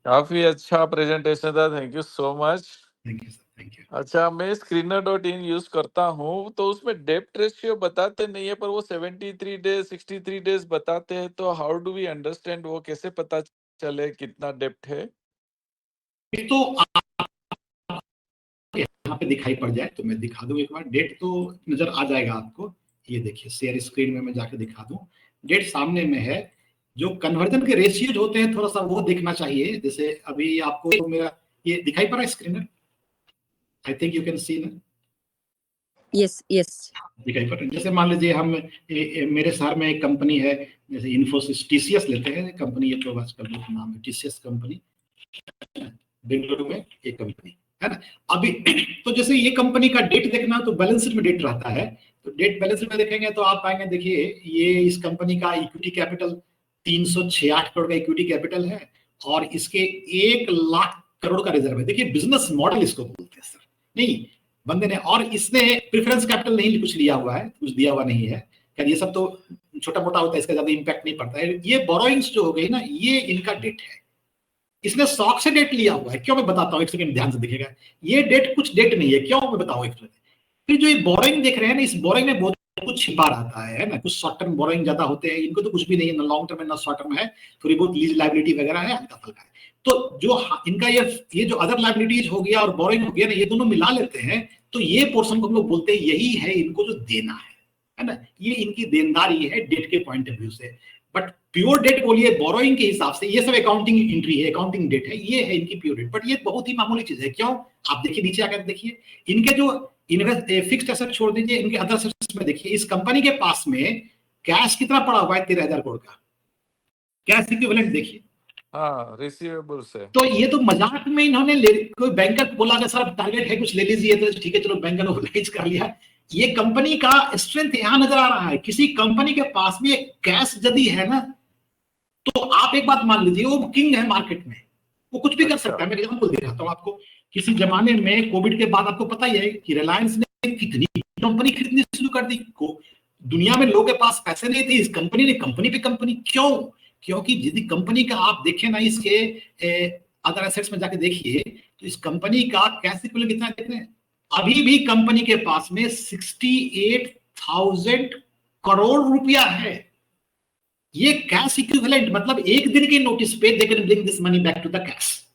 काफी अच्छा प्रेजेंटेशन था, thank you so much. Thank you sir, thank you. अच्छा, मैं screener.in यूज करता हूँ, तो उसमें डेप्थ रेशियो बताते नहीं है, पर वो 73 डेज 63 डेज बताते हैं। तो हाउ डू वी अंडरस्टैंड, वो कैसे पता चले कितना डेप्थ है? तो यहाँ पे दिखाई पड़ जाए तो मैं दिखा दूं एक बार, डेट तो नजर आ जाएगा आपको। ये देखिए शेयर स्क्रीन में मैं जाके दिखा दूं, डेट सामने में है। जो कन्वर्जन के रेशियोज होते हैं थोड़ा सा वो दिखना चाहिए। जैसे अभी आपको तो मेरा ये दिखाई पड़ रहा है स्क्रीन में, आई थिंक यू कैन सी ना। Yes, yes. दिखाई पड़ रहा है। जैसे मान लीजिए हम मेरे शहर में एक कंपनी है, जैसे इन्फोसिस, टीसीएस लेते हैं कंपनी, ये तो आजकल नाम है टीसीएस कंपनी, बेंगलुरु में एक कंपनी है ना। अभी तो जैसे ये कंपनी का डेट देखना, तो बैलेंस शीट में डेट रहता है, तो डेट बैलेंस शीट में देखेंगे तो आप पाएंगे, देखिए ये इस कंपनी का इक्विटी कैपिटल 368 करोड़ का इक्विटी कैपिटल है, और इसके 1 लाख करोड़ का रिजर्व है। देखिए बिजनेस मॉडल इसको बोलते हैं सर। नहीं बंदे ने, और इसने प्रेफरेंस कैपिटल नहीं कुछ लिया हुआ है, कुछ दिया हुआ नहीं है। क्या ये सब तो छोटा मोटा होता है, इसका ज्यादा इंपैक्ट नहीं पड़ता है। ये बोरोइंग्स जो हो गई ना, ये इनका डेट है। इसने स्टॉक से डेट लिया हुआ है। क्यों, मैं बताता हूँ, एक सेकंड ध्यान से दिखेगा। ये डेट कुछ डेट नहीं है, क्यों मैं बताऊँ एक सेकंड। फिर जो ये बोरोइंग देख रहे हैं ना, इस बोरोइंग में बहुत कुछ छिपा रहता है ना। कुछ शॉर्ट टर्म बोरोइंग ज्यादा होते हैं, इनको तो कुछ भी नहीं है, ना लॉन्ग टर्म है ना शॉर्ट टर्म है, थोड़ी बहुत लीज लायबिलिटी वगैरह है, हल्का फुल्का है। तो जो इनका ये जो अदर लायबिलिटीज हो गया और बोरोइंग हो गया ना, ये दोनों मिला लेते हैं, तो ये पोर्शन को हम लोग बोलते हैं यही है इनको जो देना है ना। ये इनकी देनदारी है डेट के पॉइंट ऑफ व्यू से। बट प्योर डेट बोलिए बोरोइंग के हिसाब से, ये सब अकाउंटिंग एंट्री है, अकाउंटिंग डेट है, ये है इनकी प्योर डेट। बट ये बहुत ही मामूली चीज है। क्यों, आप देखिए नीचे आकर देखिए, इनके जो फिक्स्ड एसेट छोड़ दीजिए, इनके अदर एसेट्स में देखिए, इस कंपनी के पास में कैश कितना पड़ा हुआ है, 13,000 करोड़ का कैश इक्विवेलेंट देखिए। हाँ, रिसीवेबल्स है। तो ये तो मजाक में इन्होंने कोई बैंकर को बोला कि सर टारगेट है कुछ ले लीजिए, तो ठीक है चलो बैंक ने मोबिलाइज कर लिया। ये कंपनी का स्ट्रेंथ यहां नजर आ रहा है। किसी कंपनी के पास में कैश यदि है ना, तो आप एक बात मान लीजिए, वो किंग है मार्केट में, वो कुछ भी कर सकता है। मैं एग्जांपल दे रहा हूं आपको। किसी जमाने में कोविड के बाद आपको पता ही है कि रिलायंस ने कितनी कंपनी खरीदनी शुरू कर दी को। दुनिया में लोगों के पास पैसे नहीं थे, इस कंपनी ने कंपनी पे कंपनी। क्यों? क्योंकि यदि कंपनी का आप देखें ना, इसके अदर एसेट्स में जाके देखिए, तो इस कंपनी का कैश इक्विवेलेंट कितना देख रहे हैं। अभी भी कंपनी के पास में 68,000 करोड़ रुपया है। ये कैश इक्विवेलेंट मतलब एक दिन के नोटिस पे they can bring this money back to the cash.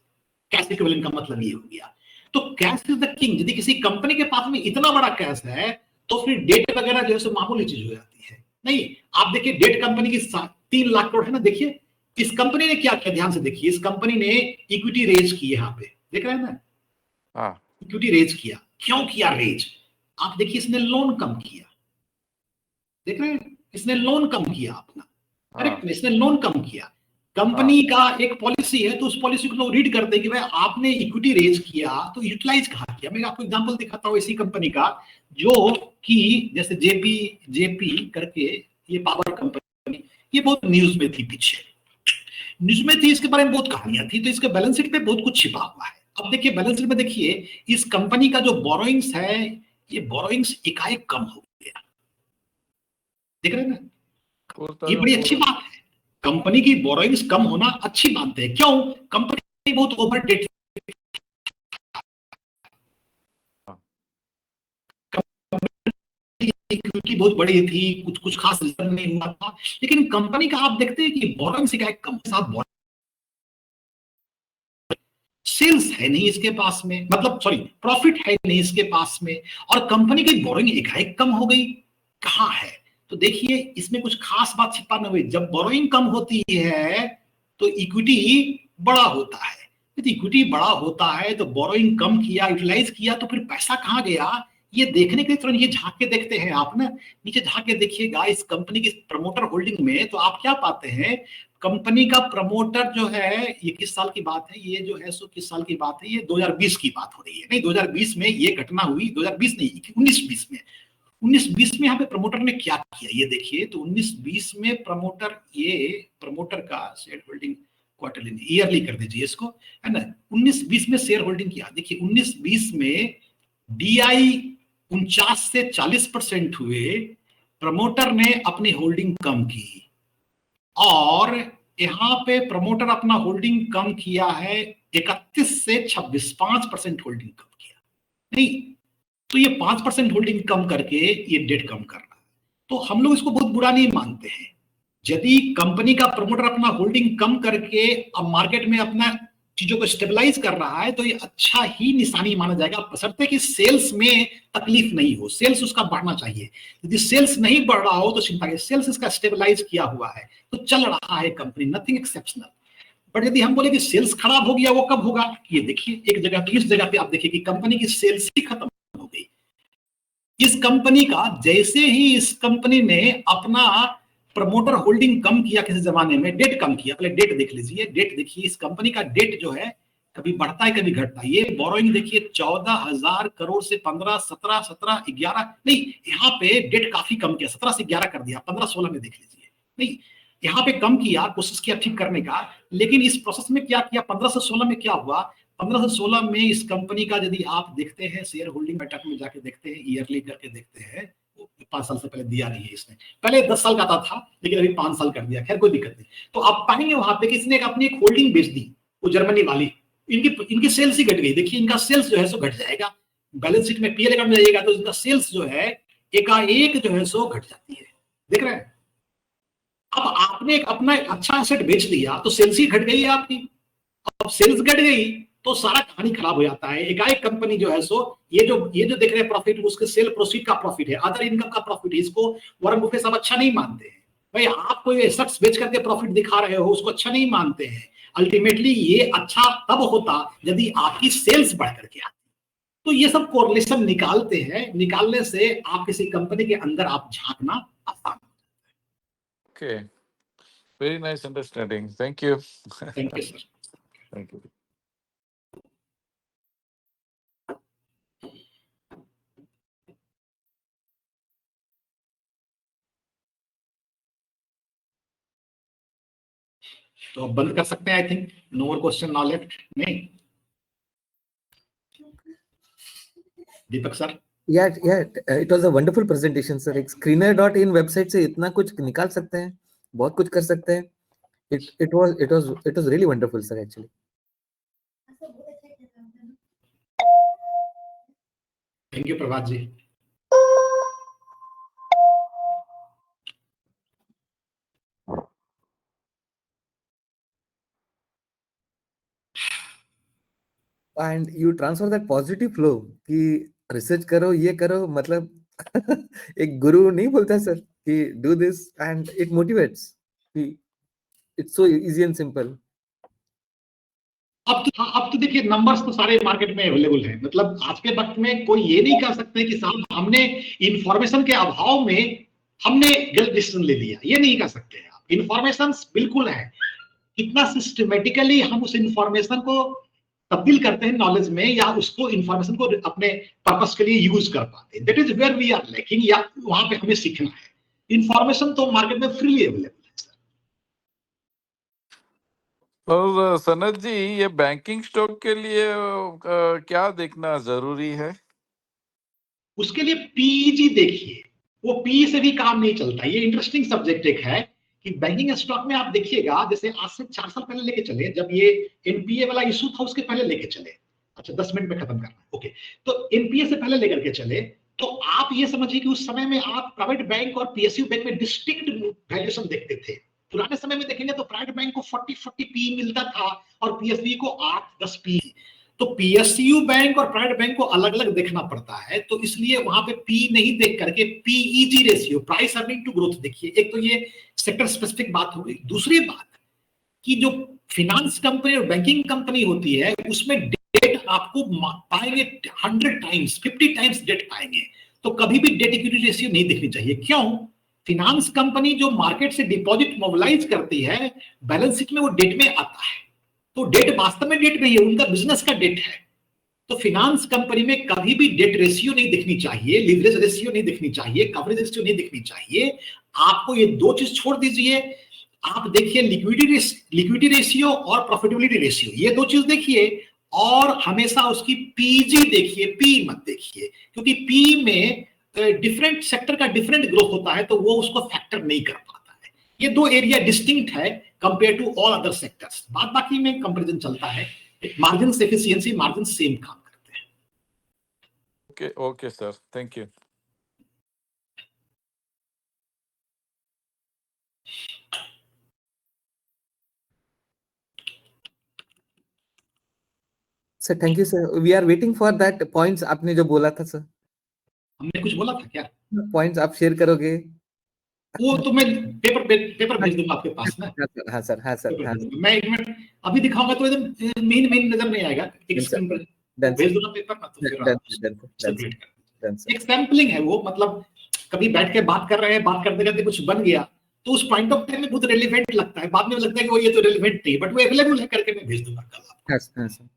Cash equivalent का मतलब ये हो गया। तो कैश इज द किंग। यदि किसी कंपनी के पास में इतना बड़ा कैश है, तो फिर डेट वगैरह जो है मामूली चीज हो जाती है। नहीं, आप देखिए डेट कंपनी की 3 लाख करोड़ है ना। देखिए इस कंपनी ने क्या किया, ध्यान से देखिए। इस कंपनी ने इक्विटी रेज की, यहाँ पे देख रहे हैं ना, इक्विटी रेज किया। क्यों किया रेज? आप देखिए, इसने लोन कम किया, देख रहे हैं, इसने लोन कम किया अपना। करेक्ट, इसने लोन कम किया। कंपनी का एक पॉलिसी है, तो उस पॉलिसी को लोग रीड करते हैं कि भाई आपने इक्विटी रेज किया तो यूटिलाइज कहां किया। मैं आपको एग्जांपल दिखाता हूं इसी कंपनी का, जो कि जैसे जेपी करके ये पावर कंपनी, ये बहुत न्यूज में थी, पीछे न्यूज में थी, इसके बारे में बहुत कहानियां थी। तो इसके बैलेंस शीट पे बहुत कुछ छिपा हुआ है। अब देखिए बैलेंस शीट में देखिए, इस कंपनी का जो बोरोइंग्स है, ये बोरोइंग्स एकाएक कम हो गया। देख रहे हैं ना, ये बड़ी अच्छी बात है। कंपनी की बोरोइंग्स कम होना अच्छी बात है। क्यों? कंपनी बहुत ओवरडेट, इक्विटी बहुत बड़ी थी, कुछ खास रिजल्ट नहीं हुआ था। लेकिन कंपनी का आप देखते हैं कि बोरोइंग्स का एक कम साथ सेल्स है नहीं इसके पास में, मतलब सॉरी प्रॉफिट है नहीं इसके पास में, और कंपनी की बोरोइंग एकाएक कम हो गई। कहां है? तो देखिए इसमें कुछ खास बात छिपा न हुई। जब बोरोइंग कम होती है तो इक्विटी बड़ा होता है। यदि इक्विटी बड़ा होता है तो बोरोइंग कम किया, यूटिलाइज किया, तो फिर पैसा कहां गया, ये देखने के लिए तुरंत ये झांक के देखते हैं आप ना। नीचे झांक के देखिएगा इस कंपनी की प्रमोटर होल्डिंग में, तो आप क्या पाते हैं, कंपनी का प्रमोटर जो है, ये किस साल की बात है, ये जो है सो किस साल की बात है, ये 2020 की बात हो रही है। नहीं, 2020 में ये घटना हुई, 2020 नहीं, 19-20 में। 19-20 में यहाँ पे प्रमोटर ने क्या किया, ये देखिए। तो 19-20 में प्रमोटर, ये प्रमोटर का शेयर होल्डिंग क्वार्टरली, ईयरली कर दीजिए इसको, है ना। 19-20 में शेयर होल्डिंग किया, देखिए 19-20 में डीआई 49 से 40% हुए, प्रमोटर ने अपनी होल्डिंग कम की। और यहां पे प्रमोटर अपना होल्डिंग कम किया है 31 से 26, 5% होल्डिंग कम किया। नहीं, तो ये 5% होल्डिंग कम करके ये डेट कम कर रहा है। तो हम लोग इसको बहुत बुरा नहीं मानते हैं। यदि कंपनी का प्रमोटर अपना होल्डिंग कम करके अब मार्केट में अपना चीजों को स्टेबलाइज कर रहा है, तो ये अच्छा ही निशानी माना जाएगा, बशर्ते कि सेल्स में तकलीफ नहीं हो। सेल्स उसका बढ़ना चाहिए। यदि सेल्स नहीं बढ़ रहा हो तो चिंता है, सेल्स इसका स्टेबलाइज किया हुआ है, तो चल रहा है कंपनी, नथिंग एक्सेप्शनल। बट यदि हम बोले कि सेल्स खराब हो गया, वो कब होगा, ये देखिए एक जगह पे, इस जगह पे आप देखिए कि कंपनी की सेल्स ही खत्म हो गई। इस कंपनी का जैसे ही इस कंपनी ने अपना प्रमोटर होल्डिंग कम किया, किसी जमाने में डेट कम किया, पहले डेट देख लीजिए, डेट देखिए इस कंपनी का डेट जो है कभी बढ़ता है कभी घटता है। ये बोरोइंग देखिए 14,000 करोड़ से 15, 17, 17, 11, नहीं यहाँ पे डेट काफी कम किया, 17 से 11 कर दिया, 15-16 में देख लीजिए। नहीं, यहाँ पे कम किया, कोशिश किया ठीक करने का, लेकिन इस प्रोसेस में क्या किया, 15 से 16 में क्या हुआ, 15 से 16 में इस कंपनी का यदि आप देखते हैं, शेयर होल्डिंग बैठक में जाके देखते हैं, ईयरली करके देखते हैं, 5 साल से पहले दिया नहीं है इसने, पहले 10 साल का आता था, लेकिन अभी 5 साल कर दिया। खैर कोई दिक्कत नहीं। तो आप पाएंगे वहां पे कि इसने अपनी एक होल्डिंग बेच दी, वो जर्मनी वाली। इनकी सेल्स ही घट गई। देखिए इनका सेल्स जो है सो घट जाएगा, बैलेंस शीट में पीएल अकाउंट में जाइएगा तो इनका सेल्स जो है एकाएक जो है सो घट जाती है, देख रहे हैं। अब आपने एक अपना अच्छा एसेट बेच दिया तो सेल्स ही घट गई है आपकी। अब सेल्स घट गई तो सारा कहानी खराब हो जाता है। एकाएक कंपनी जो है सो ये जो देख रहे हैं प्रॉफिट, उसके सेल प्रोसीड का प्रॉफिट है, अदर इनकम का प्रॉफिट है, इसको वॉरेन बुफेट साहब अच्छा नहीं मानते हैं। भाई आप कोई एसेट्स बेच करके प्रॉफिट दिखा रहे हो, उसको अच्छा नहीं मानते हैं। अल्टीमेटली ये अच्छा तब होता यदि आपकी सेल्स बढ़ करके आती। तो ये सब कोरिलेशन निकालते हैं, निकालने से आप किसी कंपनी के अंदर आप झांकना आसान। Okay, very nice understanding. Thank you. Thank you sir. Thank you. तो अब बंद कर सकते हैं, I think no more question now left. नहीं Deepak sir? Yeah, it was a wonderful presentation, sir. एक screener.in वेबसाइट से इतना कुछ निकाल सकते हैं, बहुत कुछ कर सकते हैं. It was really wonderful, sir, actually. Thank you Prabhat ji. And you transfer that positive flow कि रिसर्च करो, ये करो, मतलब एक गुरु नहीं बोलता सर कि do this and it motivates. It's so easy and simple. अब तो देखिए नंबर्स तो सारे मार्केट में अवेलेबल है। मतलब आज के वक्त में कोई ये नहीं कह सकते कि साहब हमने इंफॉर्मेशन के अभाव में हमने गलत डिसीजन ले लिया, ये नहीं कह सकते हैं आप। इंफॉर्मेशन बिल्कुल है, कितना सिस्टमेटिकली हम उस इंफॉर्मेशन को तब्दील करते हैं नॉलेज में, या उसको इंफॉर्मेशन को अपने पर्पस के लिए यूज कर पाते हैं, that is where we are lacking, या वहां पे हमें सीखना है। इंफॉर्मेशन तो मार्केट में फ्रीली अवेलेबल है। और सनत जी, ये बैंकिंग स्टॉक के लिए क्या देखना जरूरी है? उसके लिए पीईजी देखिए, वो पी से भी काम नहीं चलता। ये इंटरेस्टिंग सब्जेक्ट एक है कि बैंकिंग स्टॉक में आप देखिएगा, जैसे आज से 4 साल पहले लेके चले, जब ये एनपीए वाला इशू था उसके पहले लेके चले, अच्छा 10 मिनट में खत्म करना है, ओके, तो एनपीए से पहले लेकर के चले, तो आप ये समझिए कि उस समय में आप प्राइवेट बैंक और पीएसयू बैंक में डिस्टिंक्ट वैल्यूएशन देखते थे। पुराने समय में देखेंगे तो प्राइवेट बैंक को 40 पी मिलता था और पीएसयू को 8-10 पी। तो पीएसयू बैंक और प्राइवेट बैंक को अलग अलग देखना पड़ता है, तो इसलिए वहां पे पी नहीं देख करके PEG ratio, price earning to growth देखिए। एक तो ये सेक्टर स्पेसिफिक बात हो गई। दूसरी बात कि जो फाइनेंस कंपनी और बैंकिंग कंपनी होती है उसमें डेट आपको पाएंगे 100 टाइम्स 50 टाइम्स डेट पाएंगे, तो कभी भी डेट इक्विटी रेशियो नहीं देखनी चाहिए। क्यों? फाइनेंस कंपनी जो मार्केट से डिपॉजिट मोबिलाइज करती है, बैलेंस शीट में वो डेट में आता है, तो डेट वास्तव में डेट नहीं है, उनका बिजनेस का डेट है। तो फाइनेंस कंपनी में कभी भी डेट रेशियो नहीं देखनी चाहिए, लीवरेज रेशियो नहीं देखनी चाहिए, कवरेज रेशियो नहीं देखनी चाहिए। आपको ये दो चीज छोड़ दीजिए, आप देखिए लिक्विडिटी रेशियो और प्रॉफिटेबिलिटी रेशियो, ये दो चीज देखिए, और हमेशा उसकी पीजी देखिए, पी मत देखिए, क्योंकि पी में डिफरेंट सेक्टर का डिफरेंट ग्रोथ होता है, तो वो उसको फैक्टर नहीं कर पाता है। ये दो एरिया डिस्टिंक्ट है compare to all other sectors. बाद बाकी में कंपैरिजन चलता है, मार्जिन एफिशिएंसी, मार्जिन सेम काम करते हैं। Okay okay sir, thank you. Sir thank you sir, we are waiting for that points आपने जो बोला था सर। हमने कुछ बोला था क्या? पॉइंट्स आप शेयर करोगे? वो तो मैं पेपर भेज दूंगा आपके पास ना। हाँ सर, हाँ सर, हाँ सर। मैं एक मिनट अभी दिखाऊंगा तो एकदम मेन नजर नहीं आएगा, एक स्क्रीन पर भेज दूंगा पेपर ना, तो फिर एक सैंपलिंग है वो। मतलब कभी बैठ के बात कर रहे हैं, बात करते करते कुछ बन गया तो उस पॉइंट ऑफ टाइम में बहुत रेलेवेंट लगता है, बाद में लगता है कि वो ये तो रेलेवेंट नहीं, बट वो अवेलेबल है करके मैं भेज दूंगा कल आपको।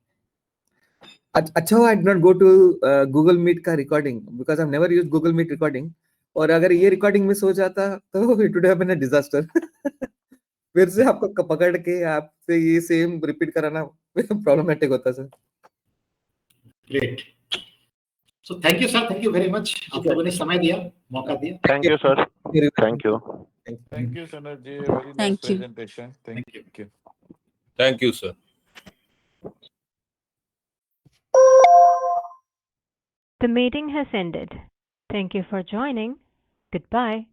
अच्छा हुआ I did not go to Google Meet का recording, because I have never used Google Meet recording, और अगर ये रिकॉर्डिंग मिस हो जाता तो it would have been a disaster. फिर से आपको पकड़ के आपसे ये सेम रिपीट कराना प्रॉब्लमेटिक होता sir. Great, so thank you sir, thank you very much, आप लोगों ने समय दिया, मौका दिया। Thank you sir, thank you. Thank you Sanat ji, very nice Thank you. Presentation, thank you. Thank you, sir. The meeting has ended. Thank you for joining. Goodbye.